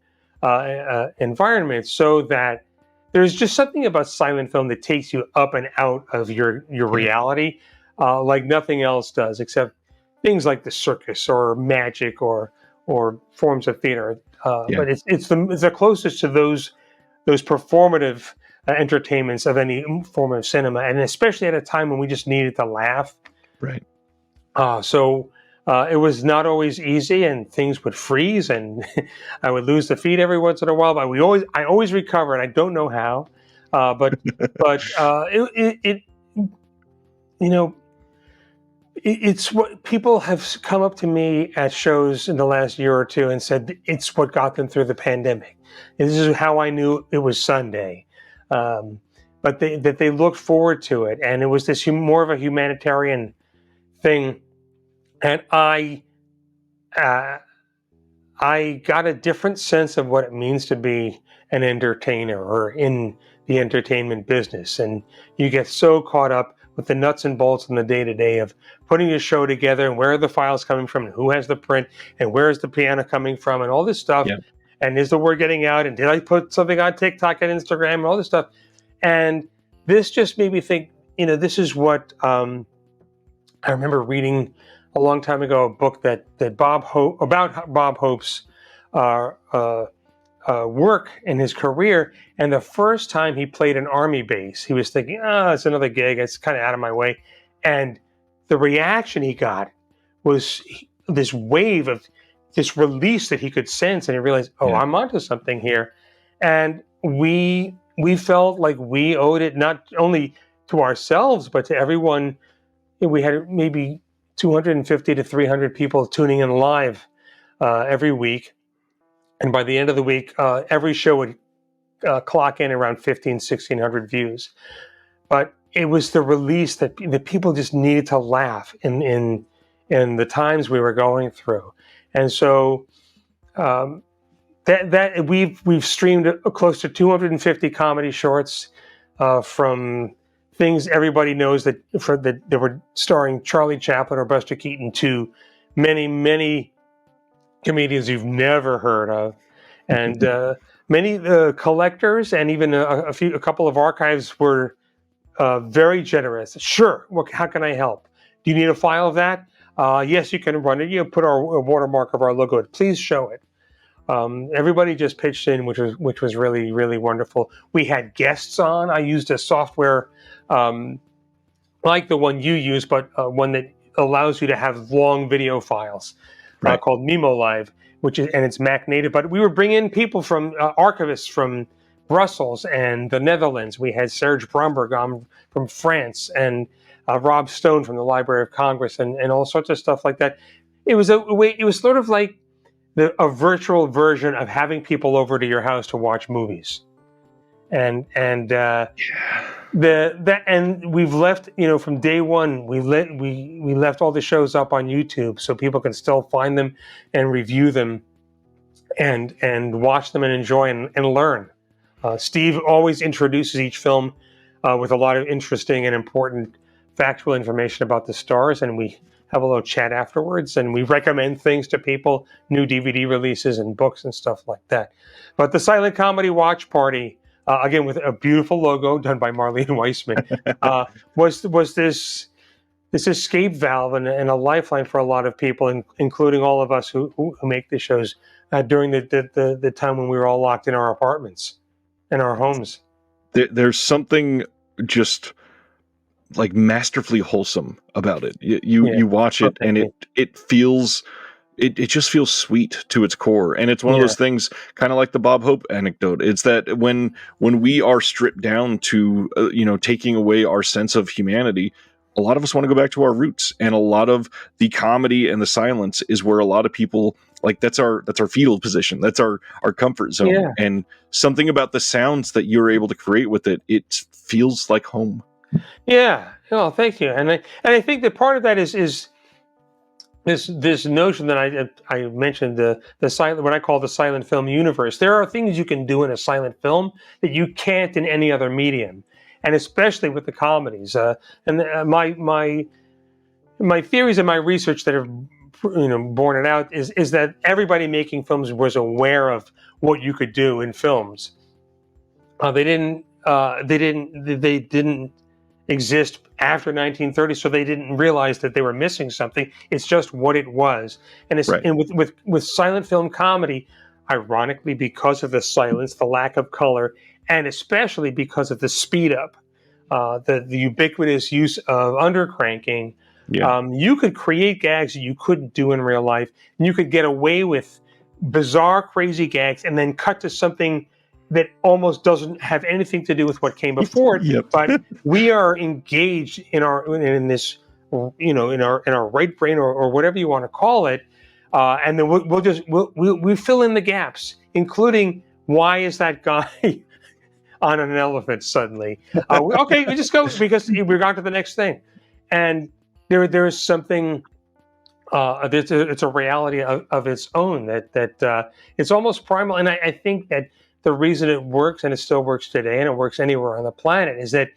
environment, so that there's just something about silent film that takes you up and out of your reality like nothing else does, except things like the circus or magic or forms of theater. But it's the closest to those performative entertainments of any form of cinema, and especially at a time when we just needed to laugh. Right. So it was not always easy, and things would freeze, and I would lose the feed every once in a while. But I always recover, and I don't know how. But it's what people have come up to me at shows in the last year or two and said it's what got them through the pandemic. And this is how I knew it was Sunday. But they looked forward to it, and it was this more of a humanitarian thing. And I got a different sense of what it means to be an entertainer or in the entertainment business. And you get so caught up with the nuts and bolts in the day-to-day of putting a show together, and where are the files coming from, and who has the print, and where is the piano coming from, and all this stuff. Yeah. And is the word getting out, and did I put something on TikTok and Instagram and all this stuff? And this just made me think, this is what I remember reading a long time ago, a book that about Bob Hope's work in his career. And the first time he played an army base, he was thinking, it's another gig, it's kind of out of my way. And the reaction he got was this wave of this release that he could sense, and he realized, I'm onto something here. And we felt like we owed it not only to ourselves, but to everyone. We had maybe 250 to 300 people tuning in live every week. And by the end of the week, every show would clock in around 1,600 views. But it was the release that the people just needed to laugh in the times we were going through. And so that we've streamed close to 250 comedy shorts from things everybody knows that were starring Charlie Chaplin or Buster Keaton, to many comedians you've never heard of, and many collectors, and even a couple of archives were very generous. Sure, how can I help? Do you need a file of that? Yes, you can run it. You put our watermark of our logo. Please show it. Everybody just pitched in, which was really, really wonderful. We had guests on. I used a software like the one you use, but one that allows you to have long video files, called Mimo Live, and it's Mac native. But we were bringing in people from archivists from Brussels and the Netherlands. We had Serge Bromberg from France, and Rob Stone from the Library of Congress, and all sorts of stuff like that. It was it was sort of like a virtual version of having people over to your house to watch movies. And and we've left, from day one, we left all the shows up on YouTube so people can still find them and review them and watch them and enjoy and learn. Steve always introduces each film with a lot of interesting and important factual information about the stars, and we have a little chat afterwards, and we recommend things to people, new DVD releases and books and stuff like that. But the Silent Comedy Watch Party, again with a beautiful logo done by Marlene Weissman, was this escape valve and a lifeline for a lot of people, including all of us who make the shows during the time when we were all locked in our apartments, in our homes. There's something just like masterfully wholesome about it. You watch it and it feels, it just feels sweet to its core. And it's one of those things, kind of like the Bob Hope anecdote. It's that when we are stripped down to taking away our sense of humanity, a lot of us want to go back to our roots, and a lot of the comedy and the silence is where a lot of people, like, that's our fetal position, that's our comfort zone. And something about the sounds that you're able to create with it, it feels like home. Yeah. Oh, thank you. And I think that part of that is this notion that I mentioned, the silent, what I call the silent film universe. There are things you can do in a silent film that you can't in any other medium, and especially with the comedies. My theories and my research that have borne it out is that everybody making films was aware of what you could do in films. They didn't exist after 1930, so they didn't realize that they were missing something. It's just what it was. And it's and with silent film comedy, ironically, because of the silence, the lack of color, and especially because of the speed up, the ubiquitous use of undercranking, you could create gags that you couldn't do in real life, and you could get away with bizarre, crazy gags and then cut to something that almost doesn't have anything to do with what came before it. But we are engaged in this, in our right brain or whatever you want to call it, and then we'll fill in the gaps, including why is that guy on an elephant suddenly? Okay, we just go because we're on to the next thing, and there is something. It's a reality of its own that it's almost primal, and I think that the reason it works, and it still works today, and it works anywhere on the planet, is that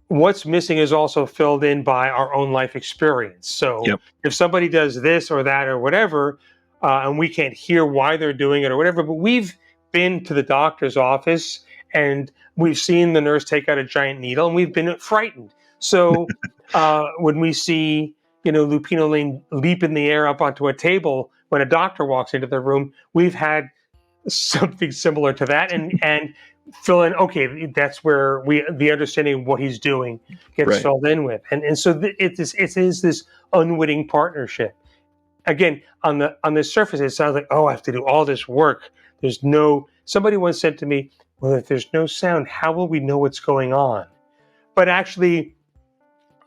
what's missing is also filled in by our own life experience. So if somebody does this or that or whatever, and we can't hear why they're doing it or whatever, but we've been to the doctor's office and we've seen the nurse take out a giant needle and we've been frightened. So when we see Lupino Lane leap in the air up onto a table when a doctor walks into the room, we've had something similar to that, and fill in. Okay, that's where the understanding of what he's doing gets filled in with, and so it is this unwitting partnership. Again, on the surface, it sounds like, oh, I have to do all this work. Somebody once said to me, well, if there's no sound, how will we know what's going on? But actually,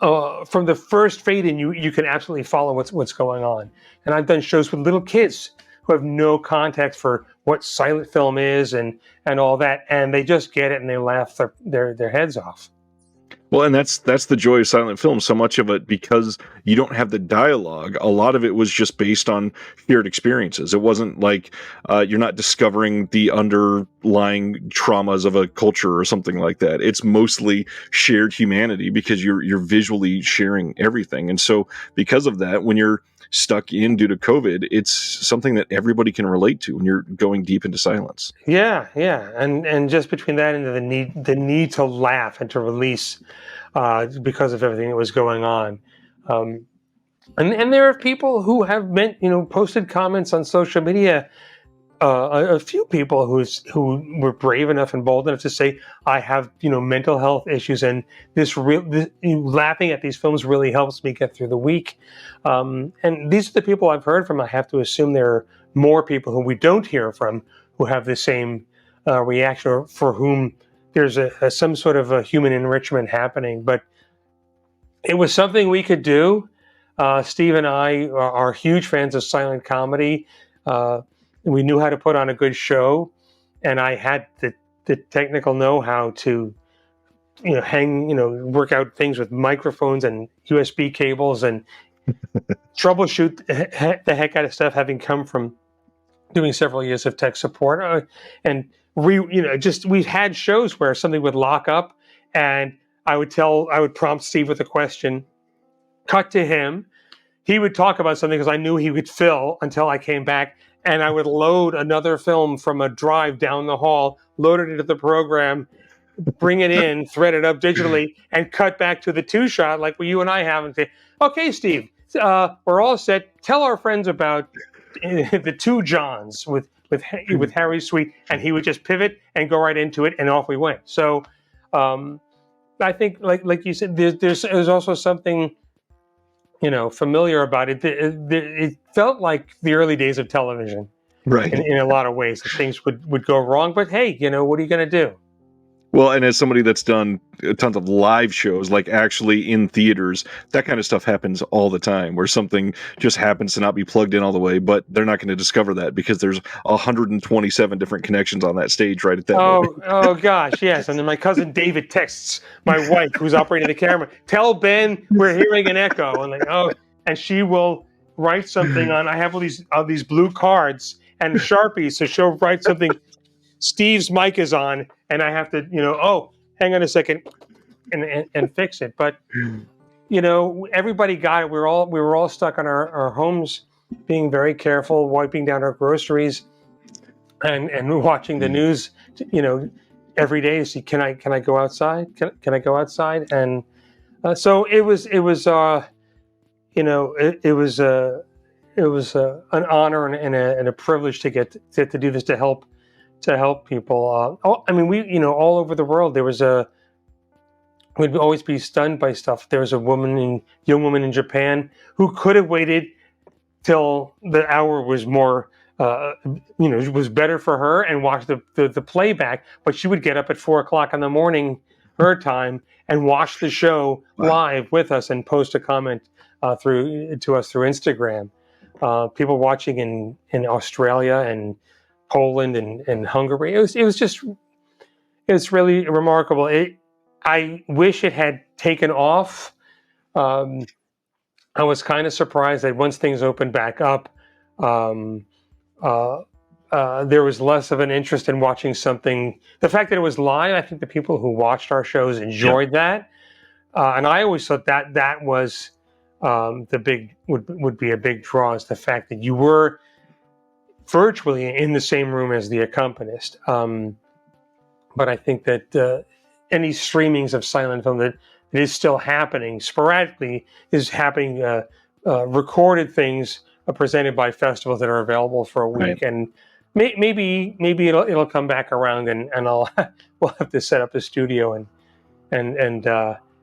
from the first fade in, you can absolutely follow what's going on. And I've done shows with little kids who have no context for what silent film is and all that, and they just get it and they laugh their heads off. Well, and that's the joy of silent film. So much of it, because you don't have the dialogue, a lot of it was just based on shared experiences. It wasn't like you're not discovering the underlying traumas of a culture or something like that. It's mostly shared humanity because you're visually sharing everything. And so because of that, when you're stuck in due to COVID, it's something that everybody can relate to when you're going deep into silence. Yeah, and just between that and the need to laugh and to release because of everything that was going on, and there are people who have posted comments on social media. A few people who were brave enough and bold enough to say, I have mental health issues, and laughing at these films really helps me get through the week. And these are the people I've heard from. I have to assume there are more people who we don't hear from who have the same reaction, or for whom there's some sort of a human enrichment happening. But it was something we could do. Steve and I are huge fans of silent comedy. We knew how to put on a good show, and I had the technical know-how to work out things with microphones and USB cables and troubleshoot the heck out of stuff, having come from doing several years of tech support. And we've had shows where something would lock up, and I would prompt Steve with a question, cut to him. He would talk about something because I knew he would fill until I came back, and I would load another film from a drive down the hall, load it into the program, bring it in, thread it up digitally, and cut back to the two-shot like you and I have, and say, "Okay, Steve, we're all set. Tell our friends about the two Johns with Harry Sweet," and he would just pivot and go right into it, and off we went. So, I think, like you said, there's also something familiar about it. It felt like the early days of television, Right. in a lot of ways. That things would go wrong, but hey, what are you going to do? Well, and as somebody that's done tons of live shows, like actually in theaters, that kind of stuff happens all the time, where something just happens to not be plugged in all the way, but they're not going to discover that because there's 127 different connections on that stage right at that moment. Oh gosh, yes. And then my cousin David texts my wife, who's operating the camera, "Tell Ben we're hearing an echo." And and she will write something on. I have all these blue cards and Sharpies, so she'll write something. Steve's mic is on, and I have to, hang on a second, and fix it. But everybody got it. We were all stuck in our homes, being very careful, wiping down our groceries, and watching the news, every day to see, can I go outside? Can I go outside? And so it was an honor and a privilege to get to do this, to help people. We all over the world. We'd always be stunned by stuff. There was a young woman in Japan who could have waited till the hour was more, was better for her, and watched the playback. But she would get up at 4:00 in the morning, her time, and watch the show live with us and post a comment to us through Instagram. People watching in Australia and Poland and Hungary. It's really remarkable. I wish it had taken off. I was kind of surprised that once things opened back up, there was less of an interest in watching something. The fact that it was live, I think the people who watched our shows enjoyed that, and I always thought that was would be a big draw, is the fact that you were virtually in the same room as the accompanist. But I think that any streamings of silent film that is still happening sporadically is happening. Recorded things presented by festivals that are available for a week, Right. and maybe it'll come back around, and we'll have to set up a studio and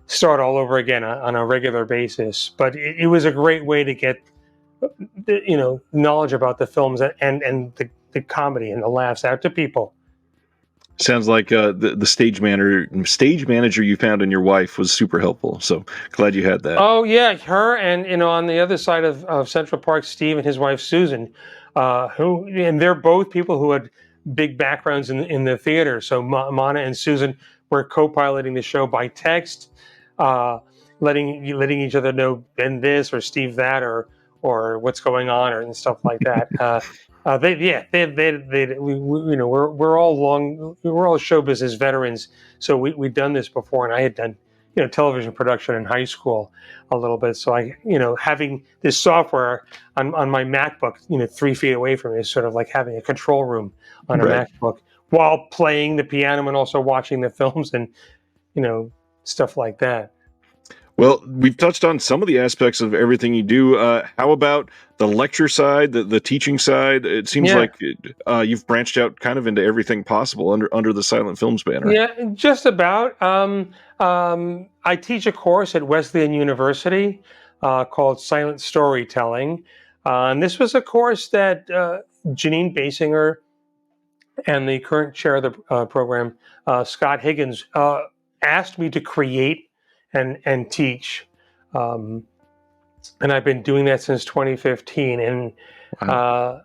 start all over again on a regular basis. But it was a great way to get knowledge about the films and the comedy and the laughs out to people. Sounds like the stage manager you found in your wife was super helpful. So glad you had that. Oh yeah, her, and on the other side of Central Park, Steve and his wife Susan, and they're both people who had big backgrounds in the theater. So Mana and Susan were co-piloting the show by text, letting each other know Ben this or Steve that, or what's going on, and stuff like that. We're all show business veterans, so we'd done this before, and I had done television production in high school a little bit. So I having this software on my MacBook 3 feet away from me is sort of like having a control room on a Right. MacBook while playing the piano and also watching the films and stuff like that. Well, we've touched on some of the aspects of everything you do. How about the lecture side, the teaching side? It seems Yeah. like you've branched out kind of into everything possible under the Silent Films banner. Yeah, just about. I teach a course at Wesleyan University called Silent Storytelling. And this was a course that Janine Basinger and the current chair of the program, Scott Higgins, asked me to create and teach. Um, and I've been doing that since 2015. And Wow.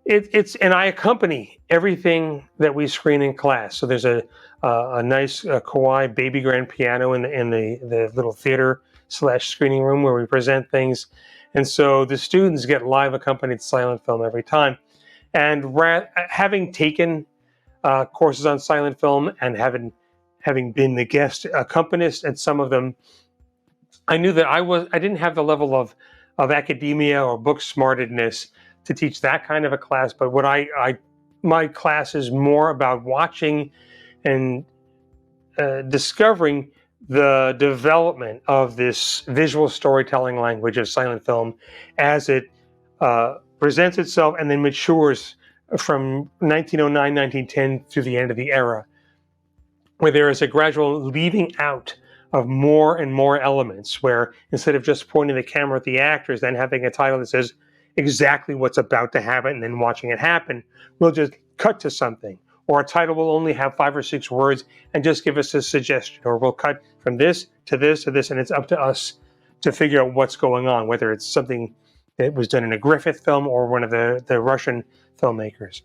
it's and I accompany everything that we screen in class. So there's a nice Kawai baby grand piano in the little theater / screening room where we present things, and so the students get live accompanied silent film every time. And having taken courses on silent film and having been the guest accompanist at some of them, I knew that I didn't have the level of academia or book smartedness to teach that kind of a class. But what I my class is more about watching and discovering the development of this visual storytelling language of silent film as it presents itself and then matures from 1909, 1910 through the end of the era, where there is a gradual leaving out of more and more elements, where instead of just pointing the camera at the actors, then having a title that says exactly what's about to happen and then watching it happen, we'll just cut to something. Or a title will only have 5 or 6 words and just give us a suggestion. Or we'll cut from this to this to this, and it's up to us to figure out what's going on, whether it's something that was done in a Griffith film or one of the Russian filmmakers.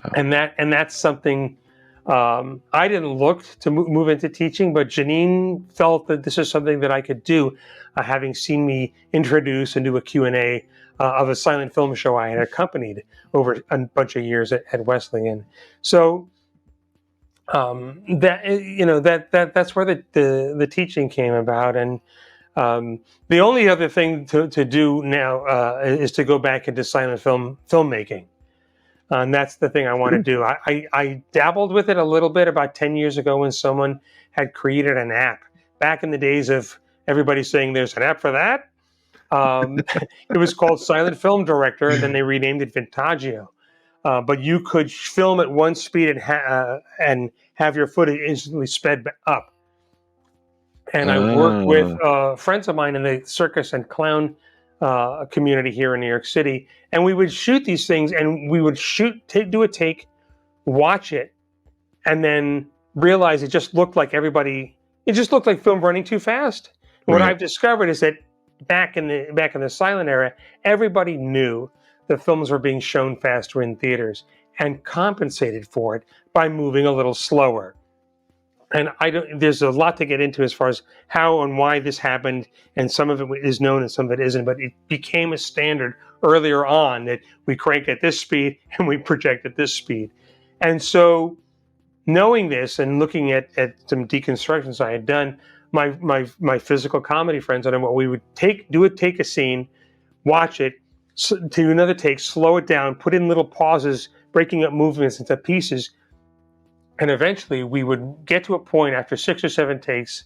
Wow. And that's something I didn't look to move into teaching, but Janine felt that this is something that I could do, having seen me introduce and do a Q&A of a silent film show I had accompanied over a bunch of years at Wesleyan. So that's where the teaching came about. And the only other thing to do now is to go back into silent filmmaking. And that's the thing I want to do. I dabbled with it a little bit about 10 years ago when someone had created an app. Back in the days of everybody saying there's an app for that. It was called Silent Film Director, and then they renamed it Vintaggio. But you could film at one speed and have your footage instantly sped up. And I worked with friends of mine in the circus and clown community here in New York City, and we would shoot these things, and we would do a take, watch it, and then realize it just looked like film running too fast. And what Right. I've discovered is that back in the silent era, everybody knew the films were being shown faster in theaters and compensated for it by moving a little slower. And there's a lot to get into as far as how and why this happened, and some of it is known and some of it isn't, but it became a standard earlier on that we crank at this speed and we project at this speed. And so knowing this and looking at some deconstructions I had done, my physical comedy friends and what we would take a scene, watch it, do another take, slow it down, put in little pauses, breaking up movements into pieces. And eventually we would get to a point after 6 or 7 takes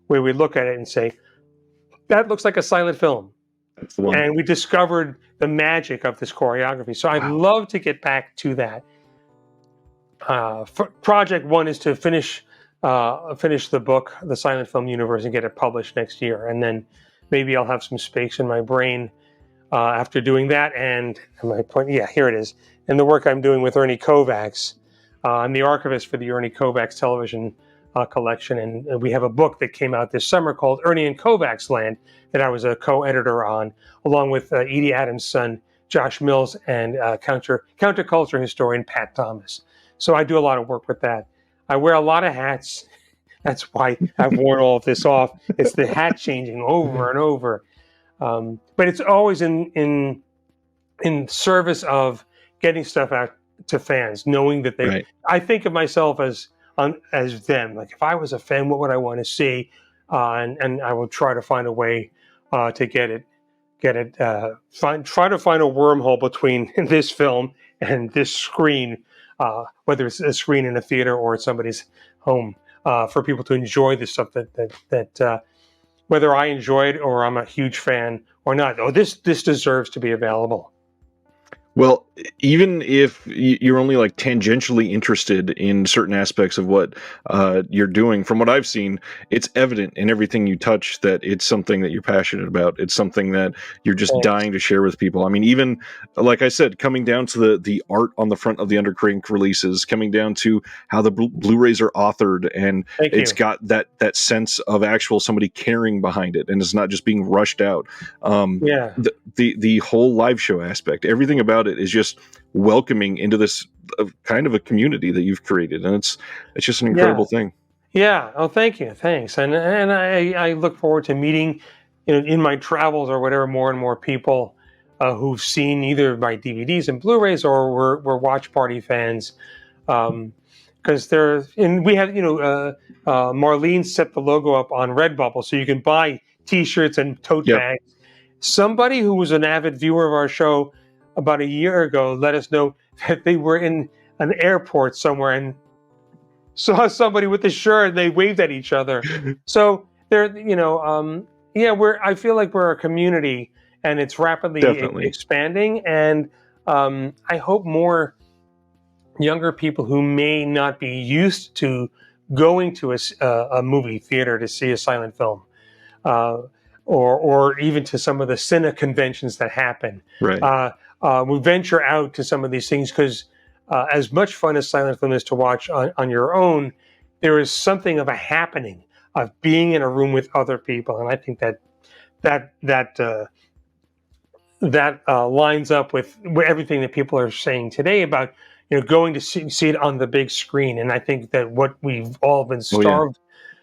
where we look at it and say, that looks like a silent film. That's the one. And we discovered the magic of this choreography. So I'd love to get back to that. Project 1 is to finish the book, The Silent Film Universe, and get it published next year. And then maybe I'll have some space in my brain after doing that. And my point, here it is. And the work I'm doing with Ernie Kovacs. I'm the archivist for the Ernie Kovacs television collection, and we have a book that came out this summer called Ernie and Kovacs Land that I was a co-editor on, along with Edie Adams' son, Josh Mills, and counterculture historian Pat Thomas. So I do a lot of work with that. I wear a lot of hats. That's why I've worn all of this off. It's the hat changing over and over. But it's always in service of getting stuff out to fans, knowing that Right. I think of myself as them. Like, if I was a fan, what would I want to see? And I will try to find a way to get it. Try to find a wormhole between this film and this screen, whether it's a screen in a theater or at somebody's home, for people to enjoy the stuff that whether I enjoy it or I'm a huge fan or not. Oh, this deserves to be available. Well, even if you're only like tangentially interested in certain aspects of what you're doing, from what I've seen, it's evident in everything you touch that it's something that you're passionate about. It's something that you're just Thanks. dying to share with people. I mean, even like I said, coming down to the art on the front of the Undercrank releases, coming down to how the Blu-rays are authored, and Thank it's you. got that sense of actual somebody caring behind it, and it's not just being rushed out. Um, Yeah. the whole live show aspect, everything about it is just welcoming into this kind of a community that you've created, and it's just an Yeah. incredible thing. Yeah. Oh, thank you. Thanks. And I look forward to meeting, in my travels or whatever, more and more people who've seen either my DVDs and Blu-rays or were watch party fans. Because they're and we have Marlene set the logo up on Redbubble, so you can buy T-shirts and tote Yep. bags. Somebody who was an avid viewer of our show about a year ago let us know that they were in an airport somewhere and saw somebody with the shirt and they waved at each other. So they're, yeah, I feel like we're a community and it's rapidly Definitely. expanding. And I hope more younger people who may not be used to going to a movie theater to see a silent film, uh, or even to some of the cine conventions that happen, Right. uh, we venture out to some of these things because as much fun as silent film is to watch on your own, there is something of a happening of being in a room with other people, and I think that that uh, that lines up with everything that people are saying today about going to see it on the big screen. And I think that what we've all been Oh yeah. starved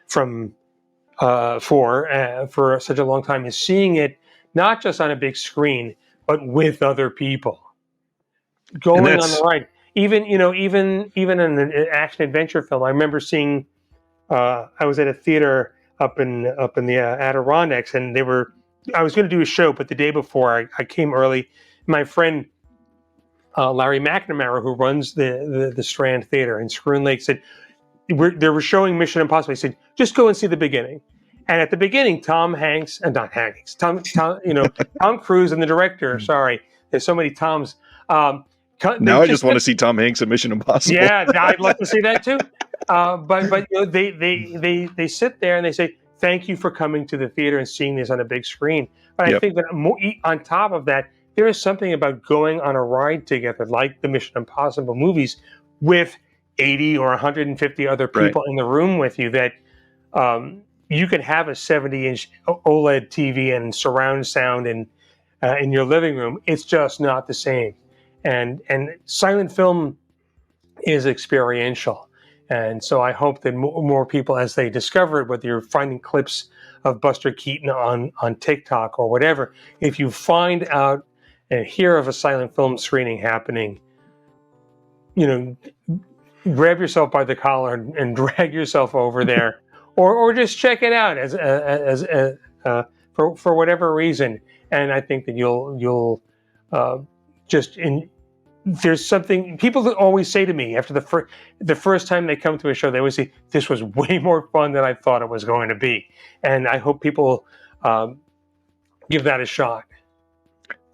from for such a long time is seeing it not just on a big screen but with other people And going on the that's ride. Even in an action adventure film, I remember seeing. I was at a theater up in the Adirondacks, and they were. I was going to do a show, but the day before, I came early. My friend Larry McNamara, who runs the Strand Theater in Scroon Lake, said they were showing Mission Impossible. He said, "Just go and see the beginning." And at the beginning, Tom Hanks and not Hanks, Tom Cruise and the director. Sorry, there's so many Toms. Um, they now I just just want to see Tom Hanks in Mission Impossible. yeah, I'd love to see that too. But they sit there and they say thank you for coming to the theater and seeing this on a big screen. But I Yep. think that on top of that, there is something about going on a ride together, like the Mission Impossible movies, with 80 or 150 other Right. people in the room with you. That you can have a 70-inch OLED TV and surround sound in your living room. It's just not the same. And silent film is experiential. And so I hope that more people, as they discover it, whether you're finding clips of Buster Keaton on TikTok or whatever, if you find out and hear of a silent film screening happening, you know, grab yourself by the collar and drag yourself over there, or just check it out for whatever reason. And I think that you'll uh, just in there's something people always say to me after the first time they come to a show. They always say this was way more fun than I thought it was going to be, and I hope people give that a shot.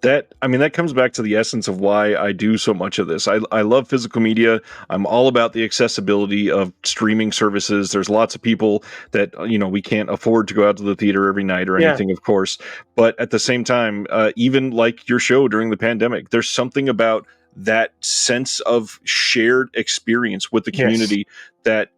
That comes back to the essence of why I do so much of this. I love physical media. I'm all about the accessibility of streaming services. There's lots of people that we can't afford to go out to the theater every night or Yeah, anything, of course. But at the same time, even like your show during the pandemic, there's something about that sense of shared experience with the yes, community that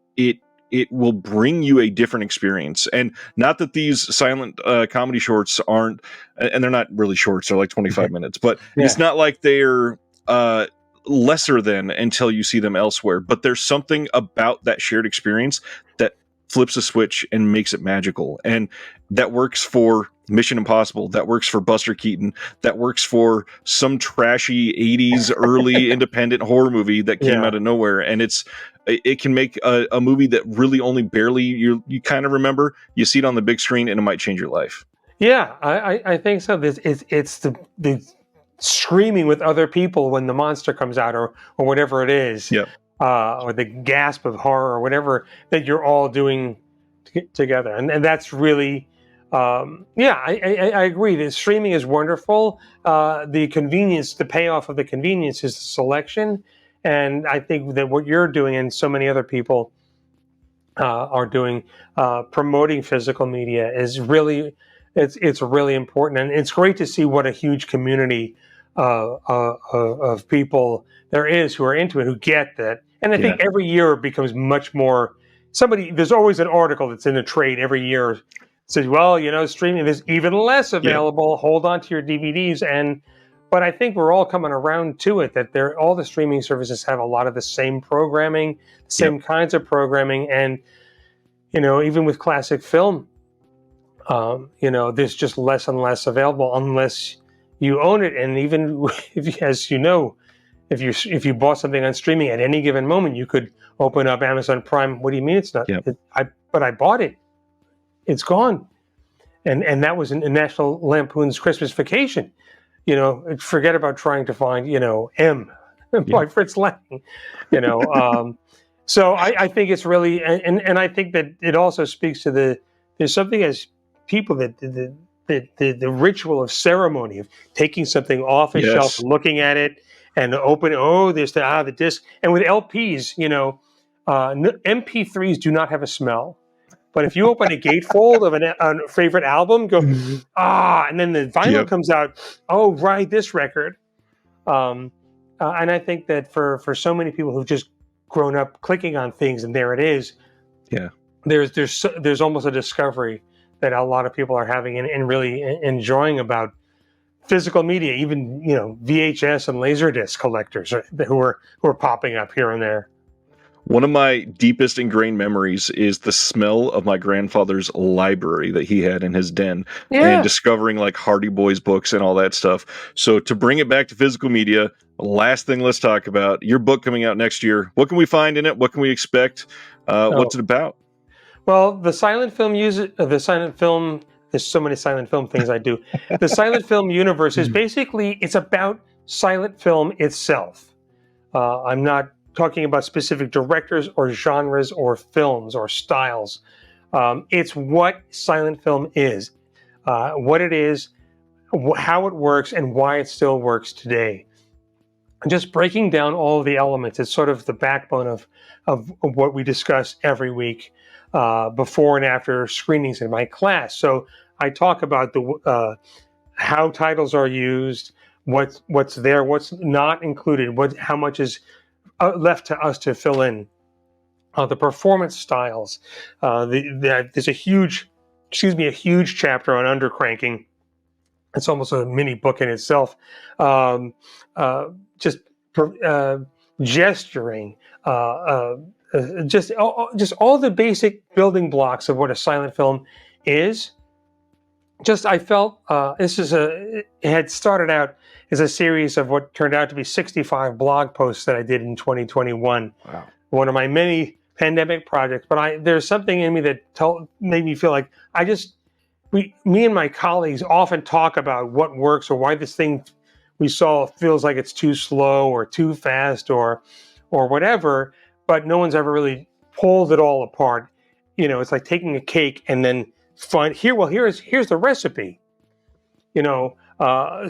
it will bring you a different experience. And not that these silent comedy shorts aren't, and they're not really shorts, they're like 25 minutes, but it's yeah, not like they're uh, lesser than until you see them elsewhere. But there's something about that shared experience that flips a switch and makes it magical. And that works for Mission Impossible, that works for Buster Keaton, that works for some trashy 80s early independent horror movie that came yeah. out of nowhere. And it can make a movie that really only barely you kind of remember. You see it on the big screen and it might change your life. Yeah, I think so. It's the screaming with other people when the monster comes out or whatever it is, Yep. or the gasp of horror or whatever that you're all doing together, and that's really Yeah, I agree that streaming is wonderful. The convenience, the payoff of the convenience is the selection. And I think that what you're doing and so many other people are doing, promoting physical media, is really, it's really important. And it's great to see what a huge community of people there is who are into it, who get that. And I Yeah. think every year it becomes much more, there's always an article that's in a trade every year says, well, streaming is even less Yeah. available. Hold on to your DVDs. But I think we're all coming around to it, that all the streaming services have a lot of the same programming, Yep. same kinds of programming. And, even with classic film, there's just less and less available unless you own it. And even if, as you know, if you bought something on streaming at any given moment, you could open up Amazon Prime. What do you mean it's not? Yep. But I bought it. It's gone. And that was in National Lampoon's Christmas Vacation. Forget about trying to find M Yeah. by Fritz Lang. You know, so I think it's really, and I think that it also speaks to there's something as people that the ritual of ceremony of taking something off a shelf, Yes. looking at it, and opening. Oh, there's the disc. And with LPs, MP3s do not have a smell. But if you open a gatefold of a favorite album, go and then the vinyl Yep. comes out. Oh, right, this record. And I think that for so many people who've just grown up clicking on things and there it is, Yeah. there's almost a discovery that a lot of people are having and really enjoying about physical media. Even VHS and Laserdisc collectors who are popping up here and there. One of my deepest ingrained memories is the smell of my grandfather's library that he had in his den, and Yeah. discovering like Hardy Boys books and all that stuff. So to bring it back to physical media, last thing let's talk about your book coming out next year. What can we find in it? What can we expect? What's it about? Well, the silent film the silent film. There's so many silent film things I do. The silent film universe is basically, it's about silent film itself. I'm not talking about specific directors or genres or films or styles. It's what silent film is, what it is, how it works, and why it still works today. And just breaking down all of the elements. It's sort of the backbone of what we discuss every week, before and after screenings in my class. So I talk about how titles are used, what's there, what's not included, how much is left to us to fill in, the performance styles. There's a huge chapter on undercranking. It's almost a mini book in itself. Just gesturing, just all the basic building blocks of what a silent film is. I felt it had started out as a series of what turned out to be 65 blog posts that I did in 2021. Wow. One of my many pandemic projects. But there's something in me that made me feel like me and my colleagues often talk about what works or why this thing we saw feels like it's too slow or too fast or whatever, but no one's ever really pulled it all apart. It's like taking a cake and then here's the recipe.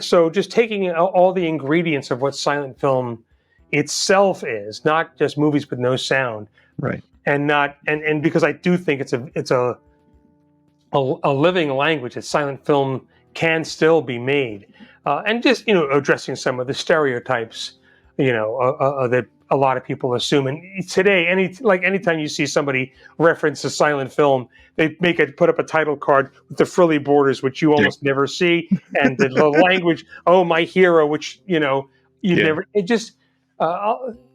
So just taking all the ingredients of what silent film itself is, not just movies with no sound, Right. and because I do think it's a living language that silent film can still be made, and just addressing some of the stereotypes that a lot of people assume. And today, anytime you see somebody reference a silent film, they put up a title card with the frilly borders, which you almost never see, and the language, oh, my hero, which never.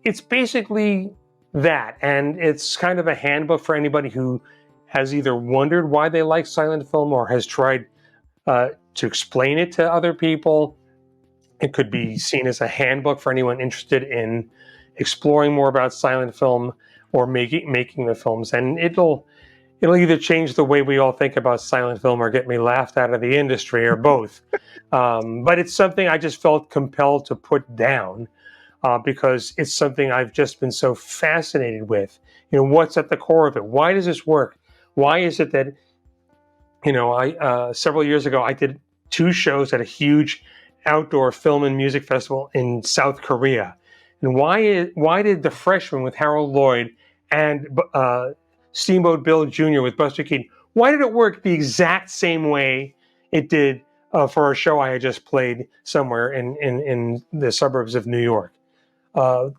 It's basically that, and it's kind of a handbook for anybody who has either wondered why they like silent film or has tried to explain it to other people. It could be seen as a handbook for anyone interested in exploring more about silent film or making the films. And it'll either change the way we all think about silent film or get me laughed out of the industry, or both. But it's something I just felt compelled to put down, because it's something I've just been so fascinated with. What's at the core of it? Why does this work? Why is it that I several years ago I did 2 shows at a huge outdoor film and music festival in South Korea. And why did The Freshman with Harold Lloyd and Steamboat Bill Jr. with Buster Keaton, why did it work the exact same way it did for a show I had just played somewhere in the suburbs of New York?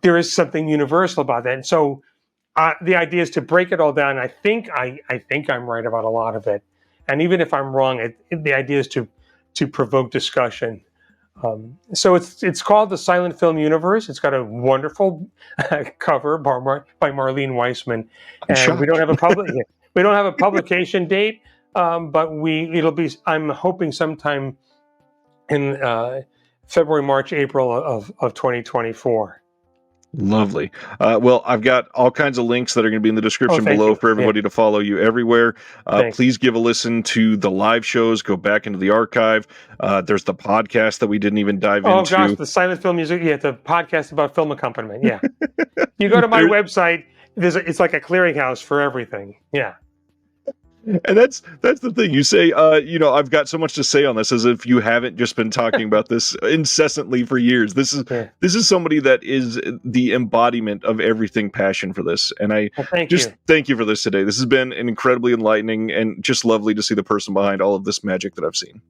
There is something universal about that. And so the idea is to break it all down. I think I'm right about a lot of it, and even if I'm wrong, the idea is to provoke discussion. So it's called the Silent Film Universe. It's got a wonderful cover by Marlene Weissman, I'm and we don't shocked. have a publication date, but it'll be. I'm hoping sometime in February, March, April of 2024. Lovely. Well, I've got all kinds of links that are going to be in the Oh, description thank below you. for Yeah, everybody to follow you everywhere. thanks. Please give a listen to the live shows. Go back into the archive. There's the podcast that we didn't even dive Oh gosh, into. the Silent Film Music. Yeah, the podcast about film accompaniment. Yeah, you go to my There- website. It's like a clearinghouse for everything. Yeah. and that's the thing. You say, I've got so much to say on this, as if you haven't just been talking about this incessantly for years. This is somebody that is the embodiment of everything passion for this. And I Well, thank just you. thank you for this today. This has been an incredibly enlightening and just lovely to see the person behind all of this magic that I've seen.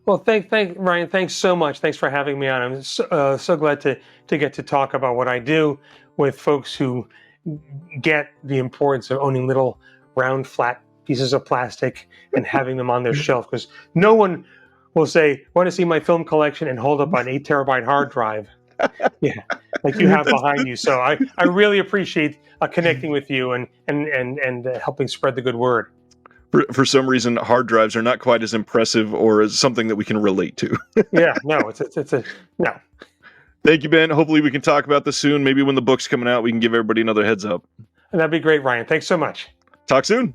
Well, thank Ryan. Thanks so much. Thanks for having me on. I'm so glad to get to talk about what I do with folks who get the importance of owning little round, flat pieces of plastic and having them on their shelf, because no one will say, "Want to see my film collection?" and hold up an 8 terabyte hard drive. Yeah, like you have behind you. So I really appreciate connecting with you and helping spread the good word. For some reason, hard drives are not quite as impressive or as something that we can relate to. Yeah, no, it's a no. Thank you, Ben. Hopefully we can talk about this soon. Maybe when the book's coming out, we can give everybody another heads up. That'd be great, Ryan. Thanks so much. Talk soon.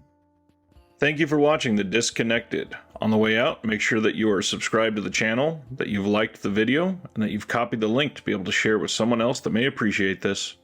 Thank you for watching The Disconnected. On the way out, make sure that you are subscribed to the channel, that you've liked the video, and that you've copied the link to be able to share with someone else that may appreciate this.